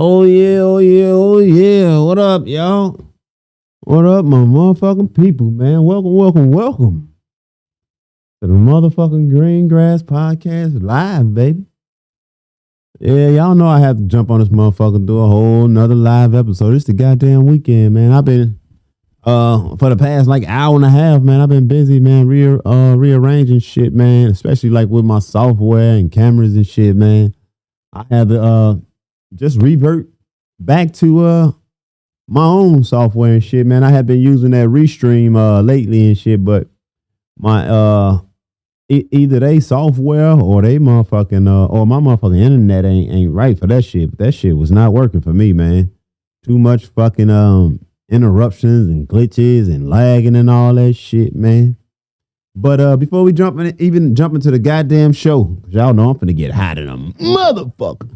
Oh yeah, oh yeah, oh yeah. What up, y'all? What up, my motherfucking people, man? Welcome, welcome, welcome to the motherfucking Green Grass Podcast live, baby. Yeah, y'all know I have to jump on this motherfucker, do a whole nother live episode. It's the goddamn weekend, man. I've been for the past like hour and a half, man. I've been busy, man, rearranging shit, man. Especially like with my software and cameras and shit, man. I had to just revert back to my own software and shit, man. I have been using that Restream lately and shit, but my either they software or they motherfucking or my motherfucking internet ain't right for that shit. But that shit was not working for me, man. Too much fucking interruptions and glitches and lagging and all that shit, man. But before we jump into the goddamn show, 'cause y'all know I'm finna get hot in a motherfucker.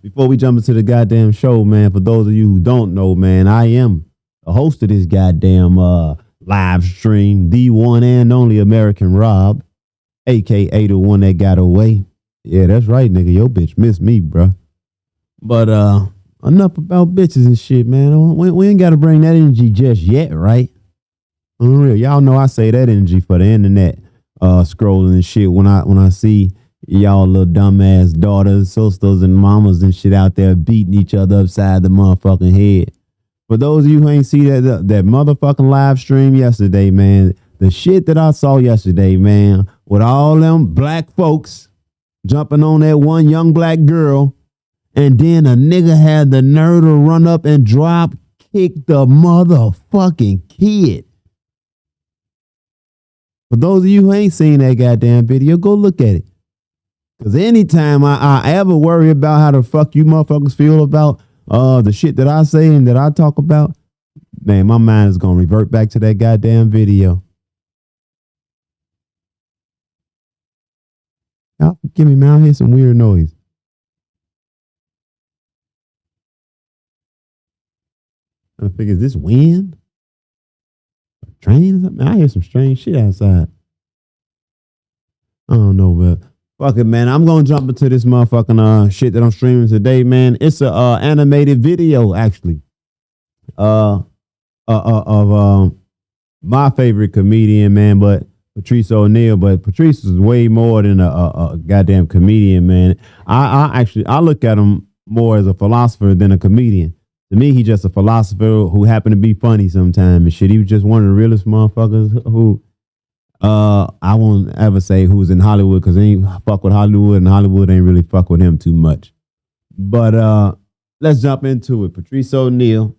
Before we jump into the goddamn show, man, for those of you who don't know, man, I am the host of this goddamn live stream, the one and only American Rob, aka the one that got away. Yeah, that's right, nigga. Your bitch missed me, bruh. But enough about bitches and shit, man. We ain't gotta bring that energy just yet, right? Unreal. Y'all know I say that energy for the internet, scrolling and shit when I see y'all little dumbass daughters, sisters, and mamas and shit out there beating each other upside the motherfucking head. For those of you who ain't see that motherfucking live stream yesterday, man, the shit that I saw yesterday, man, with all them black folks jumping on that one young black girl, and then a nigga had the nerve to run up and drop kick the motherfucking kid. For those of you who ain't seen that goddamn video, go look at it. Because anytime I ever worry about how the fuck you motherfuckers feel about the shit that I say and that I talk about, man, my mind is going to revert back to that goddamn video. Y'all forgive me, man. I hear some weird noise. I think, is this wind? A train or something? I hear some strange shit outside. I don't know, but fuck it, man. I'm gonna jump into this motherfucking shit that I'm streaming today, man. It's a animated video, actually. Of my favorite comedian, man, but Patrice O'Neal. But Patrice is way more than a goddamn comedian, man. I look at him more as a philosopher than a comedian. To me, he's just a philosopher who happened to be funny sometimes and shit. He was just one of the realest motherfuckers who I won't ever say who's in Hollywood, because he ain't fuck with Hollywood, and Hollywood ain't really fuck with him too much. But let's jump into it. Patrice O'Neal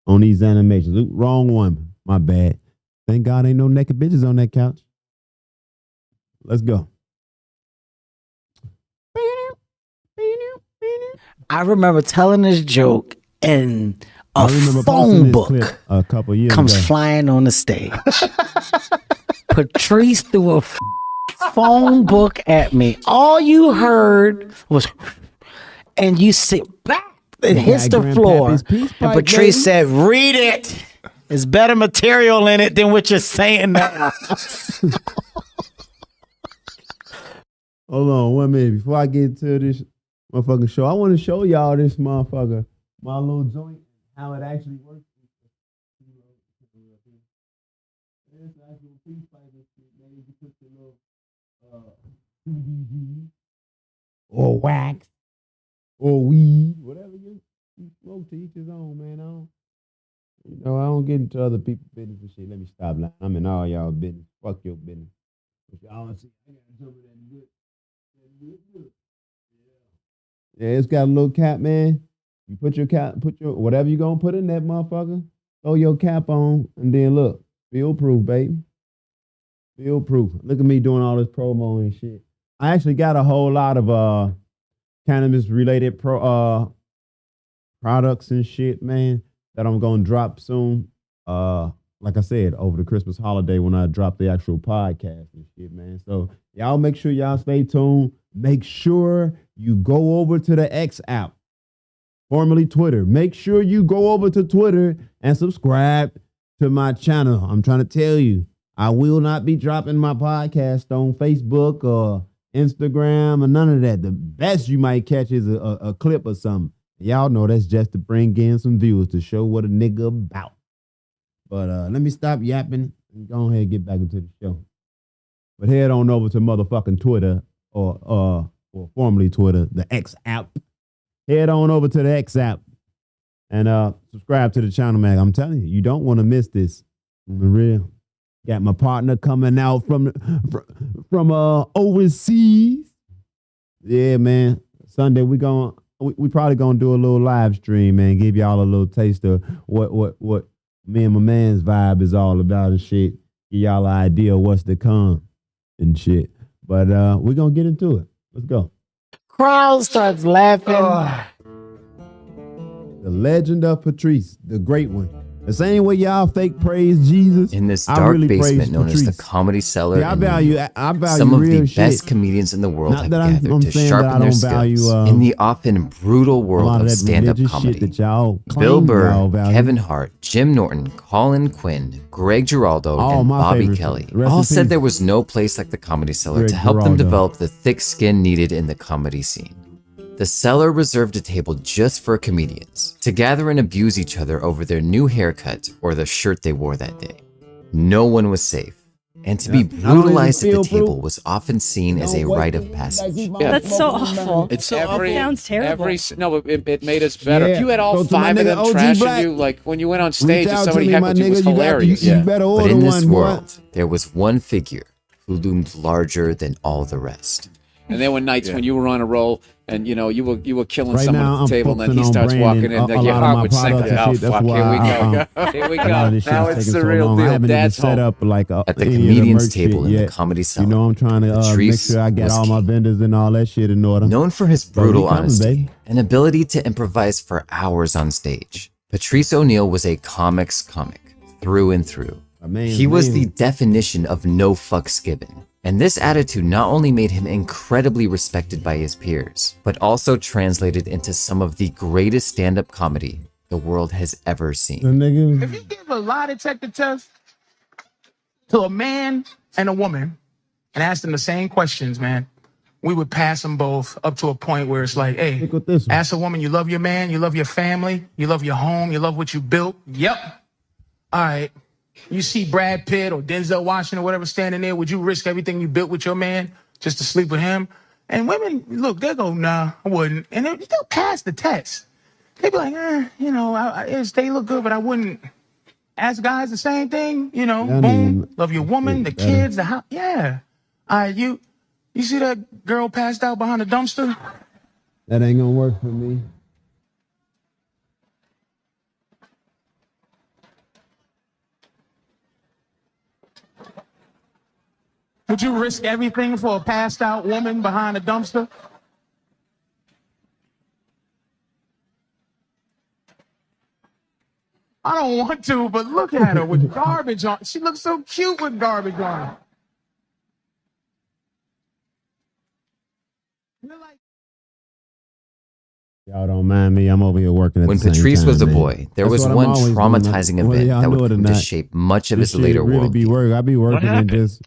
on these animations. Ooh, wrong one. My bad. Thank God ain't no naked bitches on that couch. Let's go. I remember telling this joke, and a phone book a couple years comes ago. flying on the stage. Patrice threw a phone book at me. All you heard was, and you sit back, it hits the floor. And Patrice said, "Read it. There's better material in it than what you're saying now." Hold on 1 minute. Before I get to this motherfucking show, I want to show y'all this motherfucker, my little joint, how it actually works. It's actual peace pipe and shit, man. You can put your little CBD or wax or weed, whatever you smoke, to each his own, man. I don't get into other people's business and shit. Let me stop now. I'm in all y'all business. Fuck your business. But y'all see, I got to jump in that good. Yeah, it's got a little cap, man. You put your cap, whatever you gonna put in that motherfucker, throw your cap on, and then look, feel proof, baby. Feel proof. Look at me doing all this promo and shit. I actually got a whole lot of cannabis related products and shit, man, that I'm gonna drop soon. Like I said, over the Christmas holiday when I drop the actual podcast and shit, man. So y'all make sure y'all stay tuned. Make sure you go over to the X app, formerly Twitter. Make sure you go over to Twitter and subscribe to my channel. I'm trying to tell you, I will not be dropping my podcast on Facebook or Instagram or none of that. The best you might catch is a clip or something. Y'all know that's just to bring in some viewers to show what a nigga about. But let me stop yapping and go ahead and get back into the show. But head on over to motherfucking Twitter or formerly Twitter, the X app. Head on over to the X app and subscribe to the channel, man. I'm telling you, you don't want to miss this. For real. Got my partner coming out from overseas. Yeah, man. Sunday we probably gonna do a little live stream, man. Give y'all a little taste of what me and my man's vibe is all about and shit. Give y'all an idea of what's to come and shit. But we're gonna get into it. Let's go. Crowd starts laughing. The legend of Patrice, the great one. The same way y'all fake praise Jesus. In this dark basement known as the Comedy Cellar, I value some of the shit. best comedians in the world have gathered to saying sharpen their skills in the often brutal world of stand-up comedy. Bill Burr, Kevin Hart, Jim Norton, Colin Quinn, Greg Giraldo, and Bobby Kelly all said there was no place like the Comedy Cellar to help them develop the thick skin needed in the comedy scene. The Cellar reserved a table just for comedians to gather and abuse each other over their new haircut or the shirt they wore that day. No one was safe, and to be brutalized at the table was often seen as a rite of passage. Yeah. That's so awful. It's so awful. It sounds terrible. It made us better. If you had all five of them trashing you, like when you went on stage and somebody heckled you, it was hilarious. But in this world, there was one figure who loomed larger than all the rest. And there were nights when you were on a roll and you were killing someone at the table, and then he starts walking in, and your heart would sink. Oh fuck! Here we go. Here we go. Now it's the real deal. Dad's home. At the comedian's table in the Comedy Cellar, you know, I'm trying to make sure I get all my vendors and all that shit in order. Known for his brutal honesty and ability to improvise for hours on stage, Patrice O'Neal was a comics comic through and through. He was the definition of no fucks given. And this attitude not only made him incredibly respected by his peers, but also translated into some of the greatest stand-up comedy the world has ever seen. If you give a lie detector test to a man and a woman and ask them the same questions, man, we would pass them both up to a point where it's like, hey, ask a woman, you love your man, you love your family, you love your home, you love what you built. Yep. All right. You see Brad Pitt or Denzel Washington or whatever standing there, would you risk everything you built with your man just to sleep with him? And women, look, they'll go, nah, I wouldn't. And they'll pass the test. They'll be like, they look good, but I wouldn't. Ask guys the same thing, boom, love your woman, the kids, the house. Yeah. All right, you see that girl passed out behind the dumpster? That ain't gonna work for me. Would you risk everything for a passed out woman behind a dumpster? I don't want to, but look at her with garbage on. She looks so cute with garbage on her. Y'all don't mind me. I'm over here working at when the same Patrice time, was a man. boy, there was one traumatizing event that would come to shape much of his later really world. I be working and just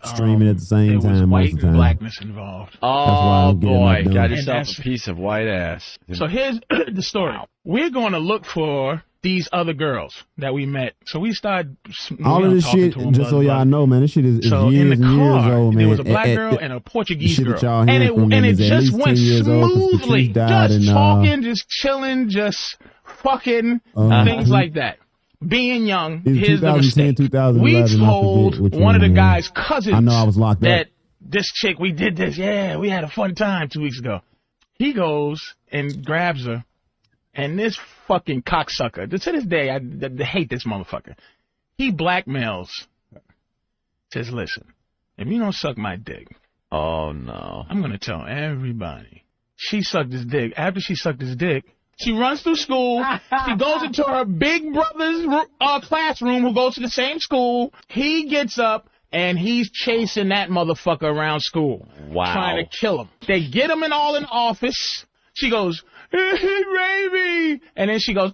streaming at the same time most of the time. Blackness involved. Oh boy, got yourself a piece of white ass. So here's the story. We're going to look for these other girls that we met. So we started all of this shit, just so y'all know, man, this shit is so years and years old, man. There was a black girl and a Portuguese girl. And it just went smoothly. Just talking, just chilling, just fucking, things like that. Being young, here's the mistake. We told one of the guy's cousins I know I was locked that up. This chick, we did this. Yeah, we had a fun time 2 weeks ago. He goes and grabs her. And this fucking cocksucker, to this day, I hate this motherfucker. He blackmails. Says, listen, if you don't suck my dick. Oh, no. I'm going to tell everybody. She sucked his dick. After she sucked his dick, she runs through school. She goes into her big brother's classroom who goes to the same school. He gets up, and he's chasing that motherfucker around school. Wow. Trying to kill him. They get him in office. She goes, he raped me. And then she goes,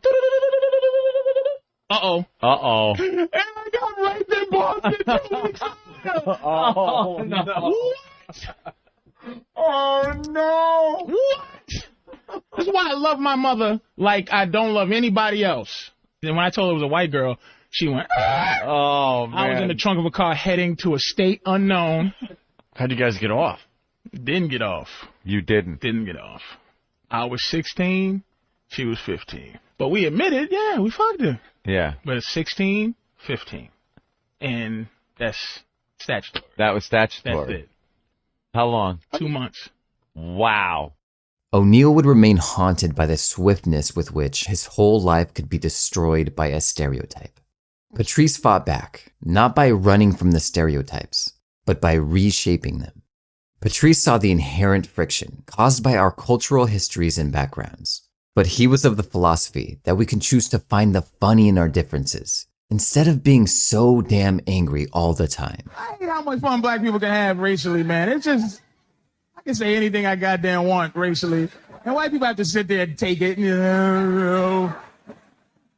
uh-oh. Uh-oh. And I got raped in Boston 2 weeks ago. Oh, no. What? Oh, no. What? That's why I love my mother like I don't love anybody else. And when I told her it was a white girl, she went, oh, man. I was in the trunk of a car heading to a state unknown. How'd you guys get off? Didn't get off. You didn't? Didn't get off. I was 16. She was 15. But we admitted, yeah, we fucked her. Yeah. But it's 16, 15. And that's statutory. That was statutory. That's it. How long? 2 months. Wow. O'Neal would remain haunted by the swiftness with which his whole life could be destroyed by a stereotype. Patrice fought back, not by running from the stereotypes, but by reshaping them. Patrice saw the inherent friction caused by our cultural histories and backgrounds, but he was of the philosophy that we can choose to find the funny in our differences, instead of being so damn angry all the time. I hate how much fun black people can have racially, man. It's just, I can say anything I goddamn want racially. And white people have to sit there and take it. You know,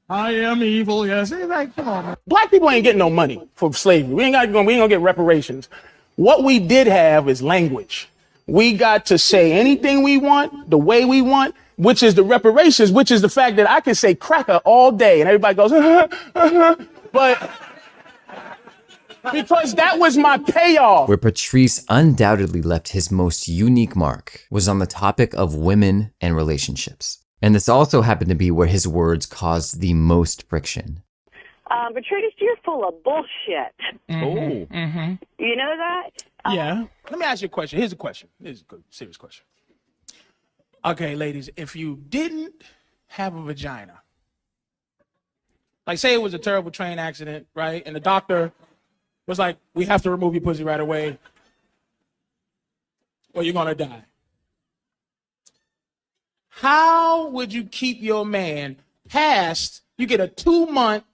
I am evil, yes. It's like, come on, man. Black people ain't getting no money for slavery. We ain't gonna get reparations. What we did have is language. We got to say anything we want, the way we want, which is the reparations, which is the fact that I can say cracker all day and everybody goes, but because that was my payoff. Where Patrice undoubtedly left his most unique mark was on the topic of women and relationships. And this also happened to be where his words caused the most friction. Patrice, you're full of bullshit. Mm-hmm. Mm-hmm. You know that? Yeah. Let me ask you a question. Here's a question. Here's a good, serious question. Okay, ladies, if you didn't have a vagina, like say it was a terrible train accident, right? And the doctor was like, we have to remove your pussy right away or you're going to die. How would you keep your man past, you get a 2-month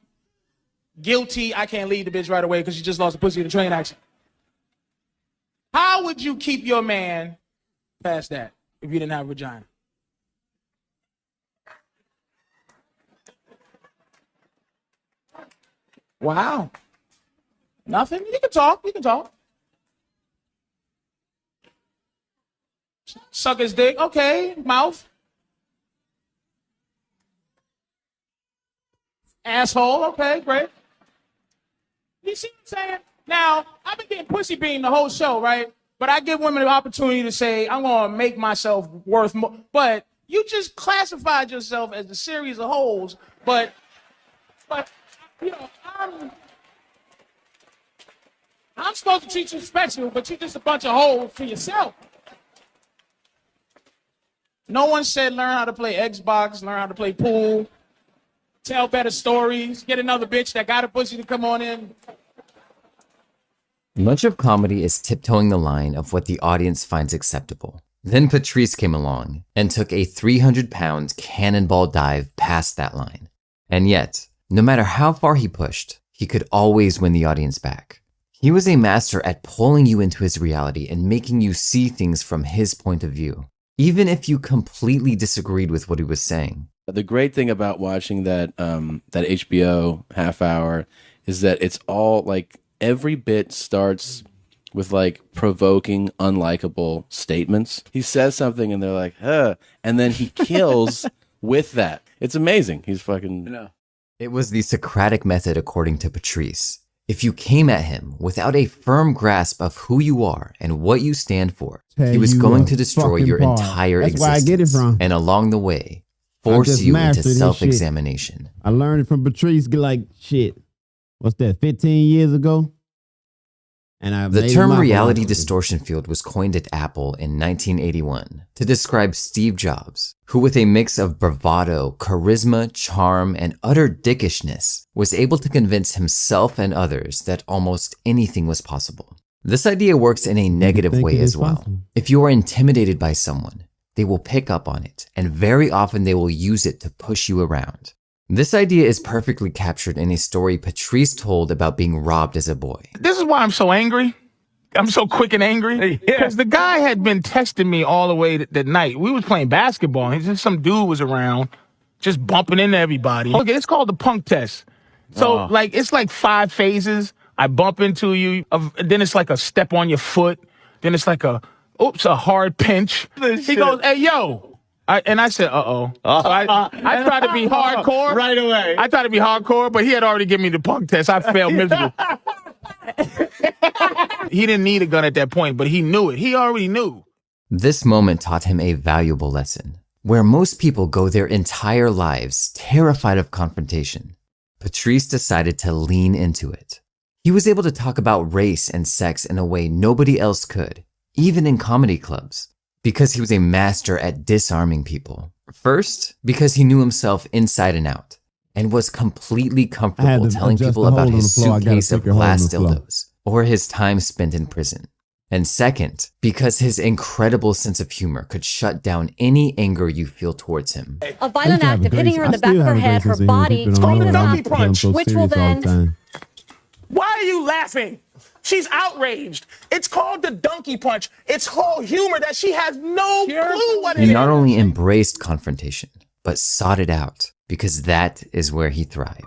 guilty, I can't leave the bitch right away because you just lost a pussy in a train accident. How would you keep your man past that if you didn't have a vagina? Wow. Nothing? You can talk. You can talk. Suck his dick. Okay. Mouth. Asshole. Okay, great. You see what I'm saying? Now, I've been getting pussy beamed the whole show, right? But I give women the opportunity to say, I'm going to make myself worth more. But you just classified yourself as a series of holes. But you know, I'm supposed to treat you special, but you're just a bunch of holes for yourself. No one said learn how to play Xbox, learn how to play pool, tell better stories, get another bitch that got a pussy to come on in. Much of comedy is tiptoeing the line of what the audience finds acceptable. Then Patrice came along and took a 300-pound cannonball dive past that line. And yet, no matter how far he pushed, he could always win the audience back. He was a master at pulling you into his reality and making you see things from his point of view, even if you completely disagreed with what he was saying. The great thing about watching that HBO half hour is that it's all like every bit starts with like provoking, unlikable statements. He says something and they're like, huh, and then he kills with that. It's amazing. He's fucking... No. It was the Socratic method according to Patrice. If you came at him without a firm grasp of who you are and what you stand for, he was going to destroy your entire existence. That's where I get it from. And along the way, force you into self-examination. I learned it from Patrice, like, shit, what's that, 15 years ago? And the term reality distortion field was coined at Apple in 1981 to describe Steve Jobs, who with a mix of bravado, charisma, charm, and utter dickishness was able to convince himself and others that almost anything was possible. This idea works in a negative way as well. If you are intimidated by someone, they will pick up on it, and very often they will use it to push you around. This idea is perfectly captured in a story Patrice told about being robbed as a boy. This is why I'm so angry. I'm so quick and angry. Because the guy had been texting me all the way that night. We was playing basketball. And just some dude was around, just bumping into everybody. Okay, it's called the punk test. So, like, it's like 5 phases. I bump into you. Then it's like a step on your foot. Then it's like a hard pinch. He goes, hey, yo. I said, uh-oh. So I tried to be hardcore. Right away. I tried to be hardcore, but he had already given me the punk test. I failed miserably. He didn't need a gun at that point, but he knew it. He already knew. This moment taught him a valuable lesson. Where most people go their entire lives terrified of confrontation, Patrice decided to lean into it. He was able to talk about race and sex in a way nobody else could, even in comedy clubs, because he was a master at disarming people. First, because he knew himself inside and out, and was completely comfortable telling people about his suitcase of glass dildos, or his time spent in prison. And second, because his incredible sense of humor could shut down any anger you feel towards him. A violent act of hitting her in the back of her head, her body, It's called a donkey punch. which will then... Why are you laughing? She's outraged. It's called the donkey punch. It's whole humor that she has no clue what it is. He not only embraced confrontation, but sought it out, because that is where he thrived.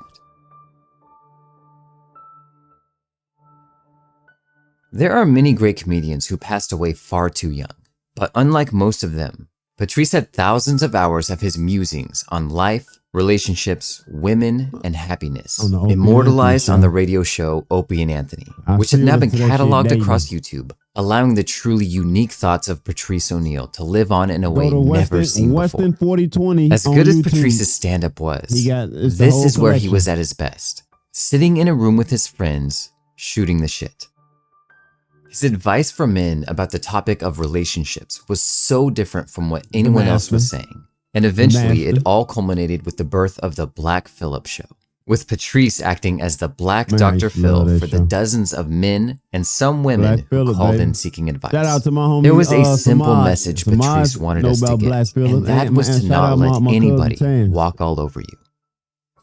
There are many great comedians who passed away far too young, but unlike most of them, Patrice had thousands of hours of his musings on life, relationships, women, and happiness, immortalized on the radio show Opie and Anthony, which have now been cataloged across YouTube, allowing the truly unique thoughts of Patrice O'Neal to live on in a way never seen before. As good as Patrice's stand-up was, this is where he was at his best, sitting in a room with his friends, shooting the shit. His advice for men about the topic of relationships was so different from what anyone else was saying. And eventually it all culminated with the birth of the Black Phillip Show, with Patrice acting as the Black Dr. Phil for the dozens of men and some women who called in seeking advice. Shout out to my homie, there was a simple message Patrice wanted us to get, and that was to not let anybody walk all over you.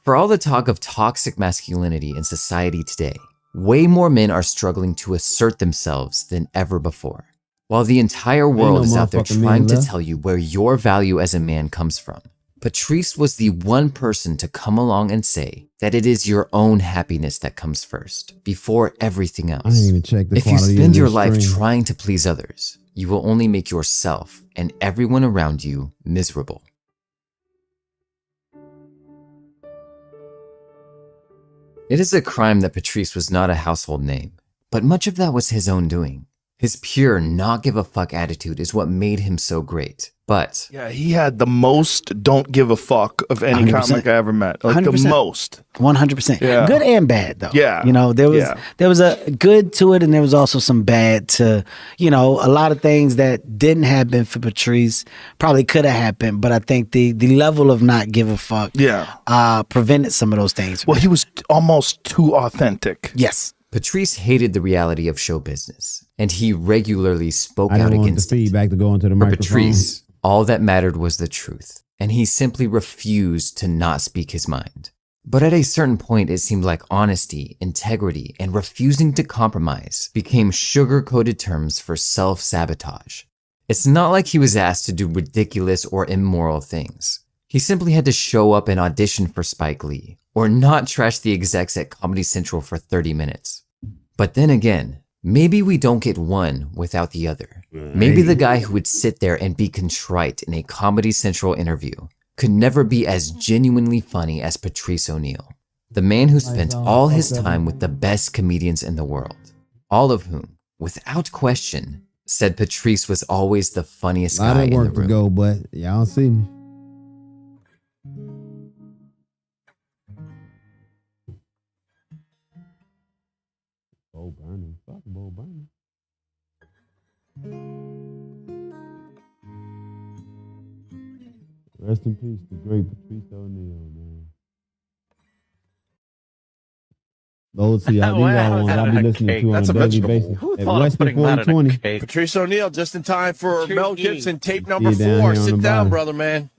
For all the talk of toxic masculinity in society today, way more men are struggling to assert themselves than ever before. While the entire world is out there trying to tell you where your value as a man comes from, Patrice was the one person to come along and say that it is your own happiness that comes first, before everything else. I didn't even check the if you spend your life trying to please others, you will only make yourself and everyone around you miserable. It is a crime that Patrice was not a household name, but much of that was his own doing. His pure, not-give-a-fuck attitude is what made him so great. But yeah, he had the most don't give a fuck of any 100%. Comic I ever met. Like 100%. The most. 100%. Yeah. Good and bad, though. Yeah. You know, there was a good to it, and there was also some bad to, you know, a lot of things that didn't happen for Patrice probably could have happened, but I think the level of not give a fuck prevented some of those things. Well, he was almost too authentic. Yes. Patrice hated the reality of show business, and he regularly spoke out against it. Feedback to go into the microphone. For Patrice, all that mattered was the truth, and he simply refused to not speak his mind. But at a certain point, it seemed like honesty, integrity, and refusing to compromise became sugar-coated terms for self-sabotage. It's not like he was asked to do ridiculous or immoral things. He simply had to show up and audition for Spike Lee, or not trash the execs at Comedy Central for 30 minutes. But then again, maybe we don't get one without the other. Maybe the guy who would sit there and be contrite in a Comedy Central interview could never be as genuinely funny as Patrice O'Neal, the man who spent all his time with the best comedians in the world, all of whom, without question, said Patrice was always the funniest guy in the room. A lot of work to go, but y'all see me. Bo Burnham. Fuck Bo Burnham. Rest in peace, the great Patrice O'Neal, man. Those are y'all, these are ones I'll be listening to on a daily basis. At Weston 4020. Patrice O'Neal, just in time for Mel Gibson, tape number 4. Sit down, brother, man.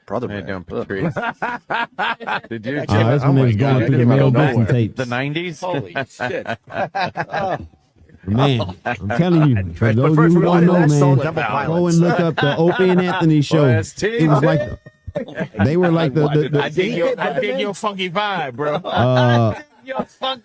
Brother, man. Down, Patrice. Did you? That's when they was going through the Mel Gibson tapes. The 90s? Holy shit. Man, I'm telling you, for those of you who don't know, man, go and look up the Opie and Anthony show. It was like they were like the I dig your funky vibe, bro.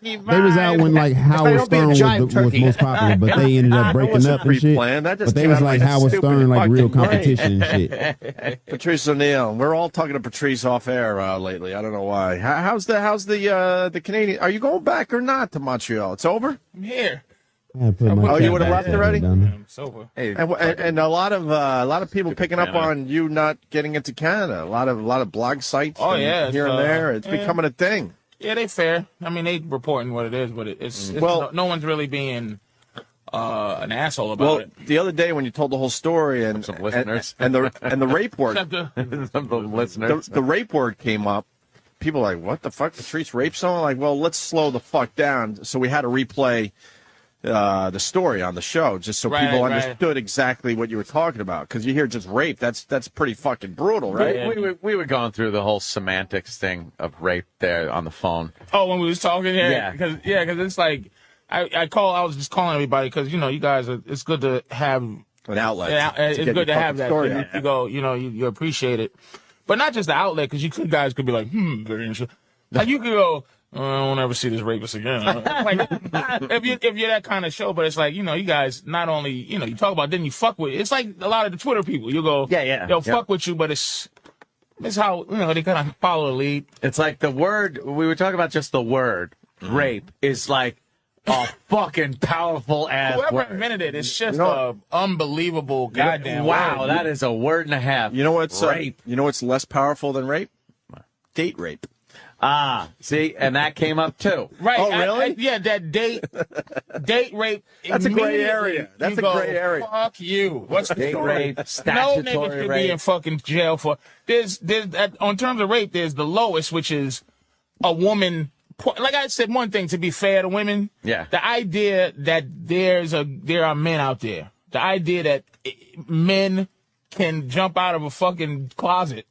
They was out when like Howard Stern was most popular, but they ended up breaking up and shit. But they was like Howard Stern, like real competition and shit. Patrice O'Neal. We're all talking to Patrice off air lately. I don't know why. How's the Canadian? Are you going back or not to Montreal? It's over. I'm here. Oh, you would have left already? I'm sober. And a lot of people picking up on you not getting into Canada. A lot of blog sites. Here and there. It's becoming a thing. Yeah, they fair. I mean, they reporting what it is, but it's no one's really being an asshole about it. The other day when you told the whole story and some listeners and the rape word, the rape word came up. People were like, what the fuck? Patrice raped someone? Like, well, let's slow the fuck down. So we had to replay the story on the show just so people understood exactly what you were talking about. Because you hear just rape, that's pretty fucking brutal, right? We were going through the whole semantics thing of rape there on the phone. Oh, when we was talking, because it's like I was just calling everybody because you guys it's good to have an outlet. It's good to have that. You go, you appreciate it, but not just the outlet because you guys could be like, very interesting. Like you could go, I won't ever see this rapist again. Like, if you're that kind of show, but it's like, you guys not only, you talk about, then you fuck with, it's like a lot of the Twitter people. You go, they'll fuck with you, but it's how, they kind of follow the lead. It's like the word, we were talking about just the word, rape, is like a fucking powerful ass Whoever word. invented it, it's just a unbelievable goddamn wow, word. that is a word and a half. You know what's rape? You know what's less powerful than rape? Date rape. Ah, see, and that came up too. Right. Oh, really? That date rape. That's a gray area. That's a gray area. Fuck you. What's the date story? rape, statutory no nigga should rape. be in fucking jail for. There's on terms of rape, there's the lowest, which is a woman. Like I said, one thing to be fair to women. Yeah. The idea that there are men out there. The idea that men can jump out of a fucking closet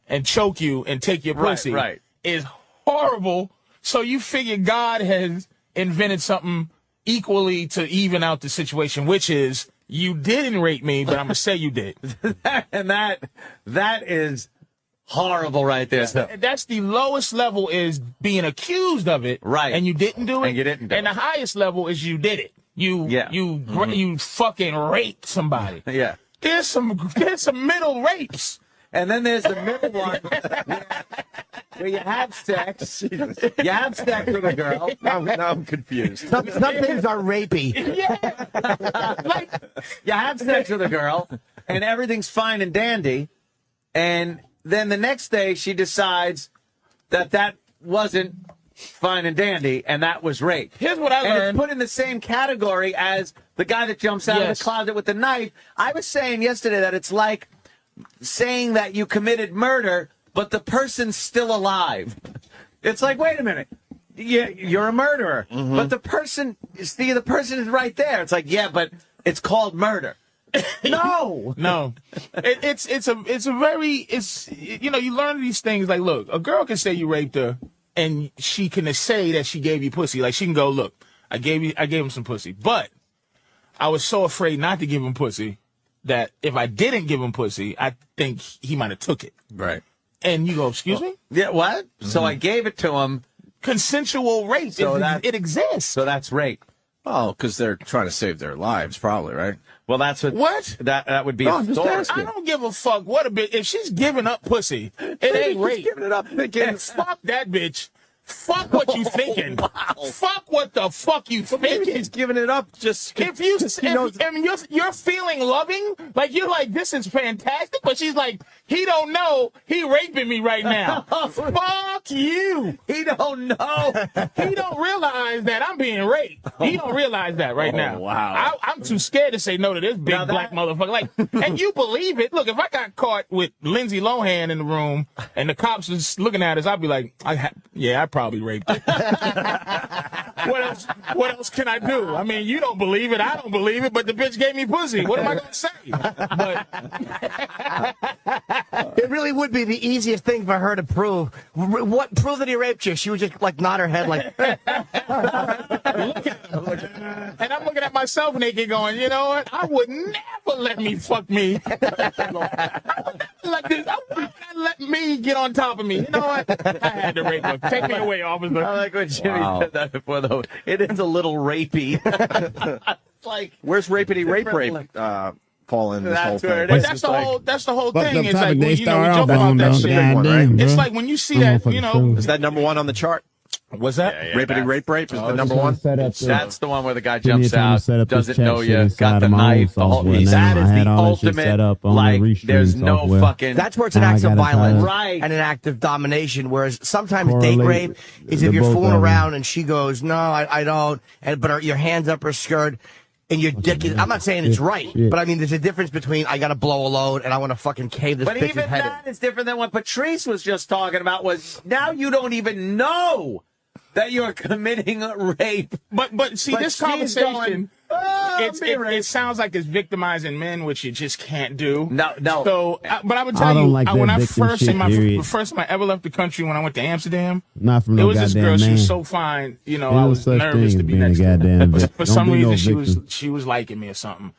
and choke you and take your pussy is horrible. So you figure God has invented something equally to even out the situation, which is you didn't rape me, but I'm gonna say you did. And that is horrible right there. That's the lowest level is being accused of it, and you didn't do it. And you didn't do and the highest level is you did it. You fucking raped somebody. Yeah. There's some middle rapes. And then there's the middle one where you have sex. You have sex with a girl. Now I'm confused. Some things are rapey. You have sex with a girl, and everything's fine and dandy. And then the next day she decides that wasn't fine and dandy, and that was rape. Here's what I learned. And it's put in the same category as the guy that jumps out of the closet with the knife. I was saying yesterday that it's like saying that you committed murder, but the person's still alive. It's like, wait a minute. You're a murderer, but the person is right there. It's like, but it's called murder. No. You learn these things like, look, a girl can say you raped her, and she can say that she gave you pussy. Like she can go, look, I gave him some pussy, but I was so afraid not to give him pussy that if I didn't give him pussy, I think he might have took it. Right. And you go, excuse me? Yeah, what? So I gave it to him. Consensual rape. So it exists. So that's rape. Oh, because they're trying to save their lives, probably, right? Well, that's what that would be. No, I'm just asking. I don't give a fuck what a bitch. If she's giving up pussy, it ain't rape. Giving it up, thinking, fuck that bitch. Fuck what you thinking. Fuck what the fuck you thinking. Maybe he's giving it up just. You're feeling loving, like you're like, this is fantastic, but she's like, he don't know he raping me right now. Fuck you. He don't know. He don't realize that I'm being raped. He don't realize that right now. Wow. I'm too scared to say no to this big black motherfucker. Like, and you believe it. Look, if I got caught with Lindsay Lohan in the room and the cops was looking at us, I'd be like, I probably raped her. What else can I do? I mean, you don't believe it, I don't believe it, but the bitch gave me pussy. What am I gonna say? But it really would be the easiest thing for her to prove. Prove that he raped you? She would just like nod her head like. And I'm looking at myself naked, going, you know what? I would never would let me fuck me. Let me get on top of me. You know what? I had to rape her. Take me away, officer. I like when Jimmy said that before, though. It is a little rapey. It's like, where's rapey rape fall in this whole thing? But that's the whole thing. It's like, we joke about that shit. Right? It's like when you see that, is that number one on the chart? What's that? Rapey rape is the number one. That's the one where the guy jumps out, doesn't know you, got the knife. That is the ultimate. Like, there's no fucking. That's where it's an act of violence, right, and an act of domination. Whereas sometimes date rape is if you're fooling around and she goes, "No, I don't," but your hands up her skirt. And your dick is, I'm not saying it's right, but I mean, there's a difference between I got to blow a load and I want to fucking cave this bitch's head in. But even that is different than what Patrice was just talking about, was now you don't even know that you're committing a rape. But see, this conversation, it sounds like it's victimizing men, which you just can't do. No. So, but I would tell you, when I first time I ever left the country, when I went to Amsterdam, not from no it was this girl. Man. She was so fine. You know, I was nervous to be next to her. But for some reason, she was liking me or something.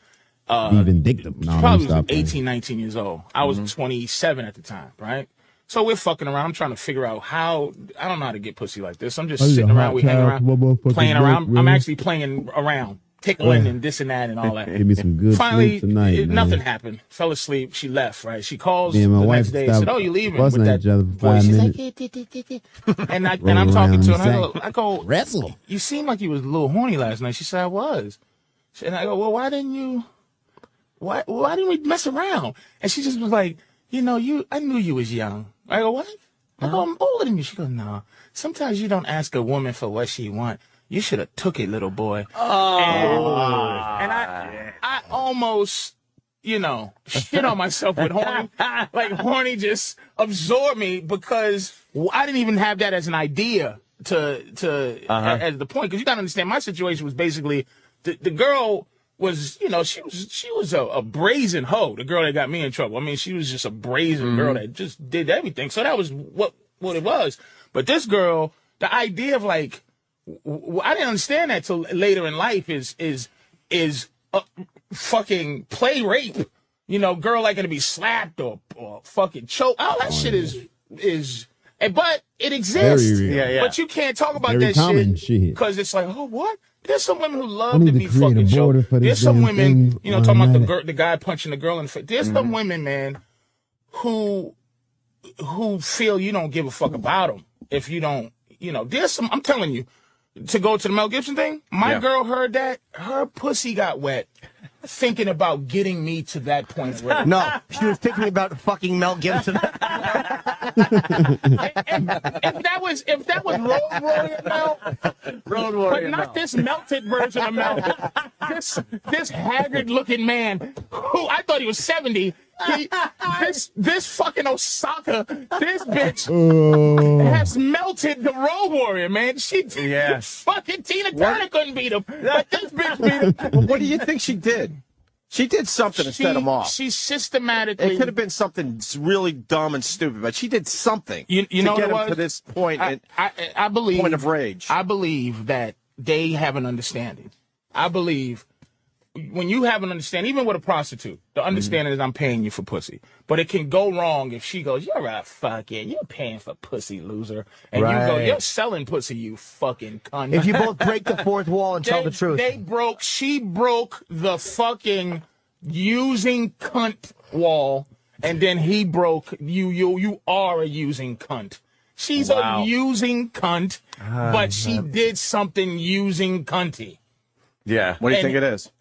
Even victim. No, probably was 18, 19 years old. I was 27 at the time, right? So we're fucking around. I'm trying to figure out how. I don't know how to get pussy like this. I'm just sitting around. We hang around, playing around. I'm actually playing around, tickling and this and that and all that. Give me some good Finally, sleep tonight, nothing happened. Fell asleep. She left. Right. She calls the next day. Said, "Oh, you leaving?" With that voice. She's like, and I'm talking to her. And I go, wrestle. You seemed like you was a little horny last night. She said I was. And I go, well, why didn't we mess around? And she just was like, I knew you was young. I go, what? I go, I'm older than you. She goes, no. Sometimes you don't ask a woman for what she want. You should have took it, little boy. Oh. And I almost, shit on myself with horny. Like horny just absorbed me because I didn't even have that as an idea as the point. Because you got to understand, my situation was basically the girl was, she was a brazen hoe, the girl that got me in trouble. I mean, she was just a brazen girl that just did everything. So that was what it was. But this girl, the idea of like, I didn't understand that till later in life is fucking play rape. Girl like gonna be slapped or fucking choked. All that shit is, but it exists. But you can't talk about that shit because it's like, oh, what? There's some women who love to be fucking choked. There's some women, talking about the guy punching the girl in the face. There's some women, man, who feel you don't give a fuck about them if you don't, there's some, I'm telling you, to go to the Mel Gibson thing, my girl heard that, her pussy got wet thinking about getting me to that point. No, she was thinking about fucking Mel Gibson. If that was Road Warrior Mel, but not this melted version of Mel. This haggard-looking man who I thought he was 70. This fucking Osaka, this bitch has melted the Road Warrior, man. Fucking Tina Turner couldn't beat him, but this bitch beat him. What do you think she did? She did something to set him off. She systematically. It could have been something really dumb and stupid, but she did something. You know to get what him to this point. I believe point of rage. I believe that they have an understanding. I believe when you have an understanding, even with a prostitute, the understanding is I'm paying you for pussy. But it can go wrong if she goes, "You're a fucking, you're paying for pussy, loser," and you go, "You're selling pussy, you fucking cunt." If you both break the fourth wall and tell the truth. She broke the fucking using cunt wall, and then he broke you are a using cunt. She's a using cunt, but she did something using cunty. Yeah. What do you think it is?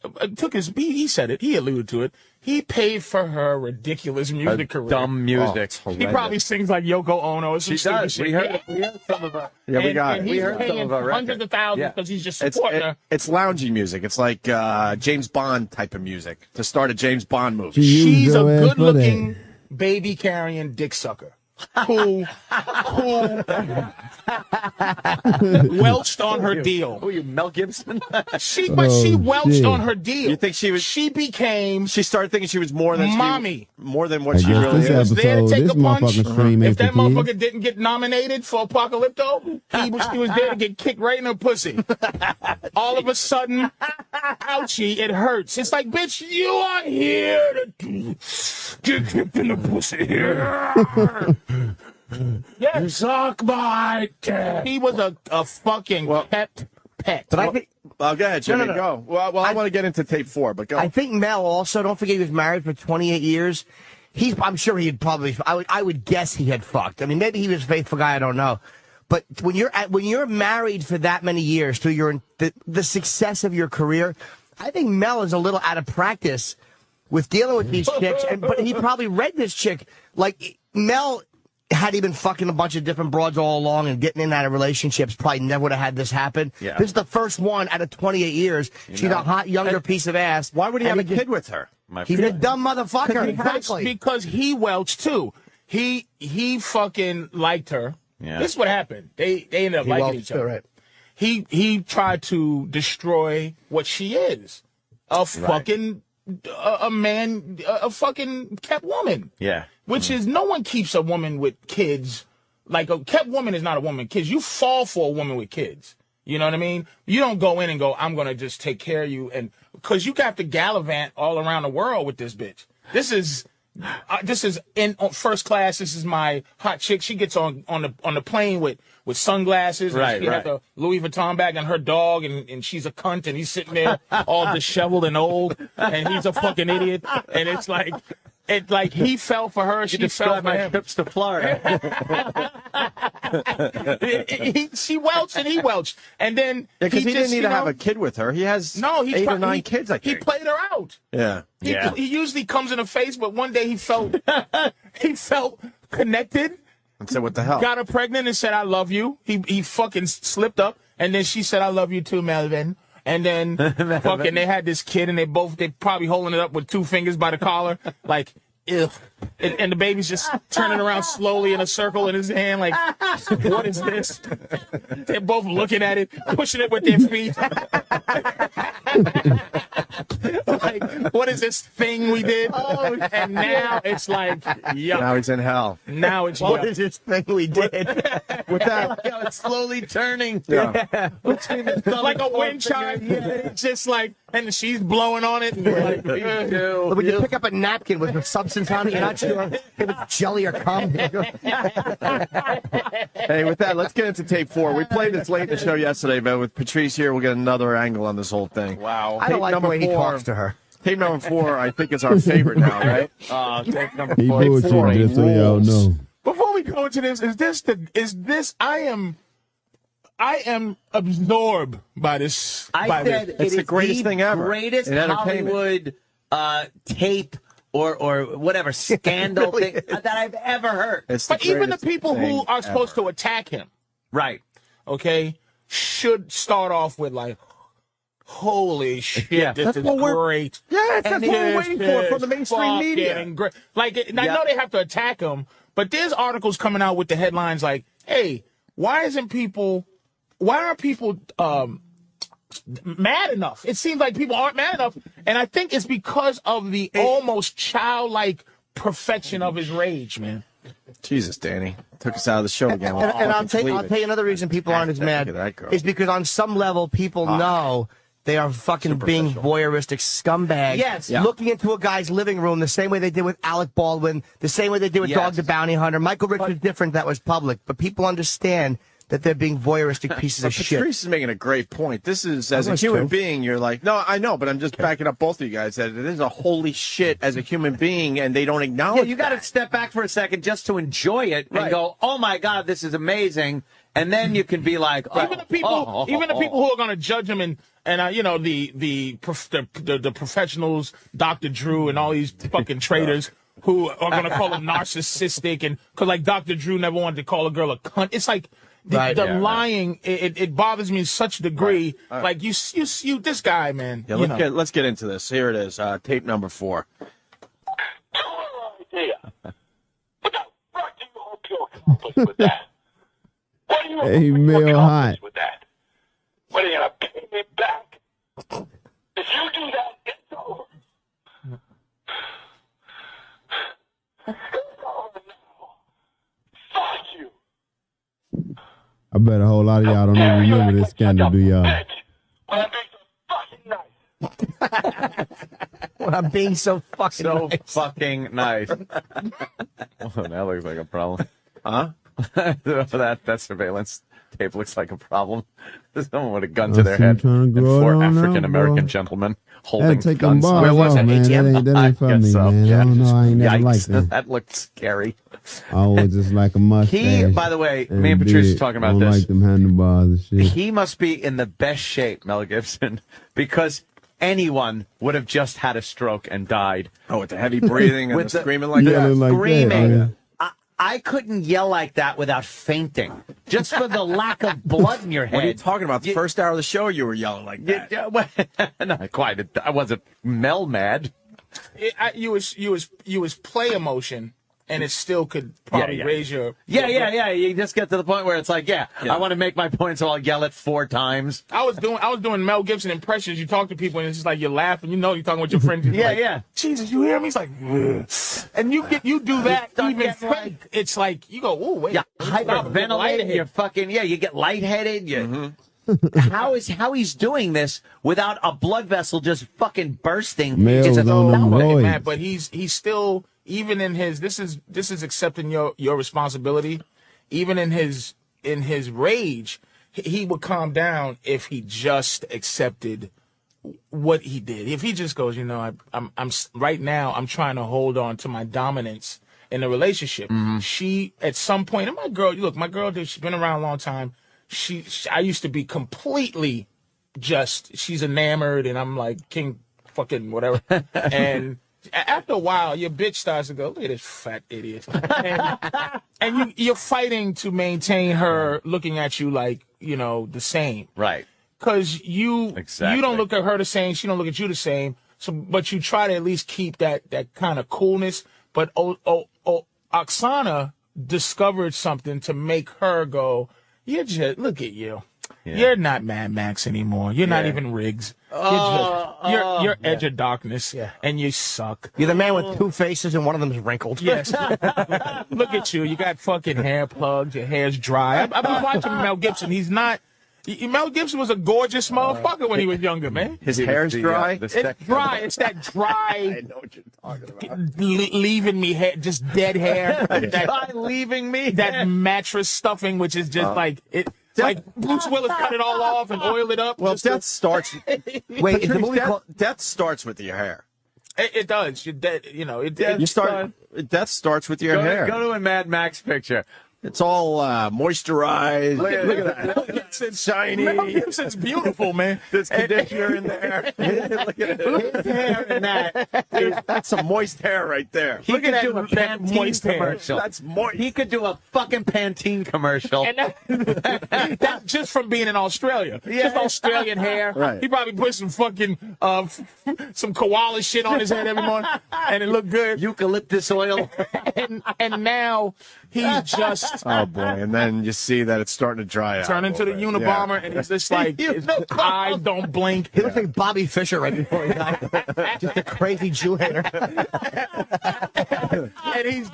He said it. He alluded to it. He paid for her ridiculous music career. Dumb music. He probably sings like Yoko Ono or some does. We heard some of her. Yeah, we got it. We heard some of her. Hundreds of thousands because he's just supporting her. It's loungy music. It's like James Bond type of music to start a James Bond movie. She's a good-looking, baby-carrying dick sucker. who welched on her deal. Who are you, Mel Gibson? She welched on her deal. You think she was? She became. She started thinking she was more than mommy. More than what she really this is. episode, There to take this a punch. motherfucking stream If ain't that for kids. motherfucker didn't get nominated for Apocalypto, she was there to get kicked right in her pussy. All of a sudden, ouchie, it hurts. It's like, bitch, you are here to get kicked in the pussy here. You suck my dick. He was a fucking pet. But I think. Go ahead, Jimmy. No. Go. Well, I want to get into tape 4, but go. I think Mel also. Don't forget he was married for 28 years. I'm sure he'd probably. I would guess he had fucked. I mean, maybe he was a faithful guy. I don't know. But when you're married for that many years through the success of your career, I think Mel is a little out of practice with dealing with these chicks. But he probably read this chick like Mel. Had he been fucking a bunch of different broads all along and getting in and out of relationships, probably never would have had this happen. Yeah. This is the first one out of 28 years. She's a hot, younger piece of ass. Why would he have a kid with her? He's a dumb motherfucker. Exactly. Because he welched too. He fucking liked her. Yeah. This is what happened. They ended up liking each other. Right. He tried to destroy what she is. A fucking a man, a fucking kept woman. Yeah. Which is, no one keeps a woman with kids. Like, a kept woman is not a woman with kids. You fall for a woman with kids. You know what I mean? You don't go in and go, I'm going to just take care of you. And because you have to gallivant all around the world with this bitch. This is in first class. This is my hot chick. She gets on the plane with sunglasses. And she has a Louis Vuitton bag and her dog, and she's a cunt, and he's sitting there all disheveled and old, and he's a fucking idiot. And it's like, he fell for her. She fell for my him. trips to Florida. She welched and he welched, and then because he didn't need to have a kid with her. He has 8 or 9 kids. I think he played her out. Yeah. He usually comes in the face, but one day he felt connected. And said, "What the hell?" Got her pregnant and said, "I love you." He fucking slipped up, and then she said, "I love you too, Melvin." And then fucking they had this kid, and they probably holding it up with 2 fingers by the collar, like, ew. And the baby's just turning around slowly in a circle in his hand, like, what is this? They're both looking at it, pushing it with their feet. Like, what is this thing we did? And now it's like, yuck. Now he's in hell. Now it's what is this thing we did? With that, it's slowly turning. Yeah. Like a wind chime. It's just like, and she's blowing on it. And like, when you pick up a napkin with a substance on it, you're not sure if it's jelly or cum. Hey, with that, let's get into tape 4. We played this late in the show yesterday, but with Patrice here, we'll get another angle on this whole thing. Wow. I don't like the way he talks to her. Tape number 4, I think, is our favorite now, right? Tape number He 4. bullshitting, just so y'all know. Before we go into this, I am absorbed by this. I said It's the greatest thing ever. Greatest in entertainment. Hollywood tape or whatever scandal thing that I've ever heard. But even the people who are supposed to attack him, right? Okay, should start off with like, "Holy shit, Yeah. this That's is what we're- great." Yes, that's And what we're this waiting for from is the mainstream media. fucking great. Like, I know they have to attack him, but there's articles coming out with the headlines like, "Hey, why aren't people mad enough?" It seems like people aren't mad enough, and I think it's because of the almost childlike perfection of his rage, man. Jesus, Danny. Took us out of the show again. And I'll tell you another reason people aren't as mad is because on some level people know they are fucking being voyeuristic scumbags. Yes. Yeah. Looking into a guy's living room the same way they did with Alec Baldwin, the same way they did with Dog the Bounty Hunter. Michael Richards is different. That was public. But people understand that they're being voyeuristic pieces of shit. Patrice is making a great point. This is, as a human being, you're like, no, I know, but I'm just backing up both of you guys. That it is a holy shit as a human being, and they don't acknowledge Yeah, you got to step back for a second just to enjoy it and go, "Oh my God, this is amazing," and then you can be like, Even the people who are going to judge him and you know, the professionals, Dr. Drew and all these fucking traitors who are going to call him narcissistic, and because like Dr. Drew never wanted to call a girl a cunt. It's like the lying. It bothers me to such a degree. Right. Like you, this guy, man. Yeah, let's get into this. Here it is, tape number 4. What the fuck do you hope you're accomplish with that? What are you Male accomplish hot. with that? What are you gonna pay me back? If you do that, it's over. It's over now. Fuck you. I bet a whole lot of y'all don't even remember this scandal, do y'all? When I'm being so fucking nice. fucking nice. Oh, that looks like a problem. Huh? that surveillance tape looks like a problem. Someone with a gun to their head and four African-American gentlemen holding guns. Where was that? Man, that ain't for me, man. Yeah. I don't know. I ain't never liked that. That looked scary. I was just like a mustache. He, by the way, me and Patrice were talking about this. I don't like them handlebars and shit. He must be in the best shape, Mel Gibson, because anyone would have just had a stroke and died. Oh, with the heavy breathing and the screaming like that? Like Screaming. That, I couldn't yell like that without fainting, just for the lack of blood in your head. What are you talking about? The first hour of the show, you were yelling like that. Not quite. I wasn't Mel mad. You was play emotion, and it still could probably raise your. Yeah. You just get to the point where it's like, I want to make my point, so I'll yell it 4 times. I was doing Mel Gibson impressions. You talk to people, and it's just like you're laughing. You know, you're talking with your friends. Yeah. Jesus, you hear me? It's like, ugh. And you do that even fake. It's like you go, oh wait, hyperventilating. You're fucking you get lightheaded. How he's doing this without a blood vessel just fucking bursting? Male's on man, but he's still. Even in his, this is accepting your responsibility. Even in his rage, he would calm down if he just accepted what he did. If he just goes, I'm right now, I'm trying to hold on to my dominance in the relationship. She at some point, and my girl, she's been around a long time. I used to be completely she's enamored, and I'm like king fucking whatever, and. After a while, your bitch starts to go, look at this fat idiot. And you're fighting to maintain her looking at you like, the same. Right. Because you don't look at her the same. She don't look at you the same. So, but you try to at least keep that kind of coolness. But Oksana discovered something to make her go, look at you. Yeah. You're not Mad Max anymore. You're not even Riggs. You're Edge of Darkness, and you suck. You're the man with 2 faces and one of them's wrinkled. Yes. Look at you. You got fucking hair plugs. Your hair's dry. I've been watching Mel Gibson. He's not. Mel Gibson was a gorgeous motherfucker when he was younger, man. His hair's dry? It's dry. It's that dry. I know what you're talking about. Leaving me just dead hair. Dry leaving me. That mattress stuffing, which is just like it. Like Bruce Willis cut it all off and oil it up. Well, death starts. Wait, is the movie death starts with your hair. It does. You're dead. Death starts with your hair. Go to a Mad Max picture. It's all moisturized. Look at that. It's shiny. Mel Gibson's beautiful, man. There's conditioner in there. Look at it. His hair in that. That's some moist hair right there. He could do a Pantene commercial. That's moist. He could do a fucking Pantene commercial. And that's just from being in Australia. Just Australian hair. Right. He probably put some fucking some koala shit on his head every morning, and it looked good. Eucalyptus oil. and now he's just. Oh boy! And then you see that it's starting to dry out. Turn into the Unabomber, and he's just like his eyes don't blink. He looks like Bobby Fischer right before he died. Just a crazy Jew hater. And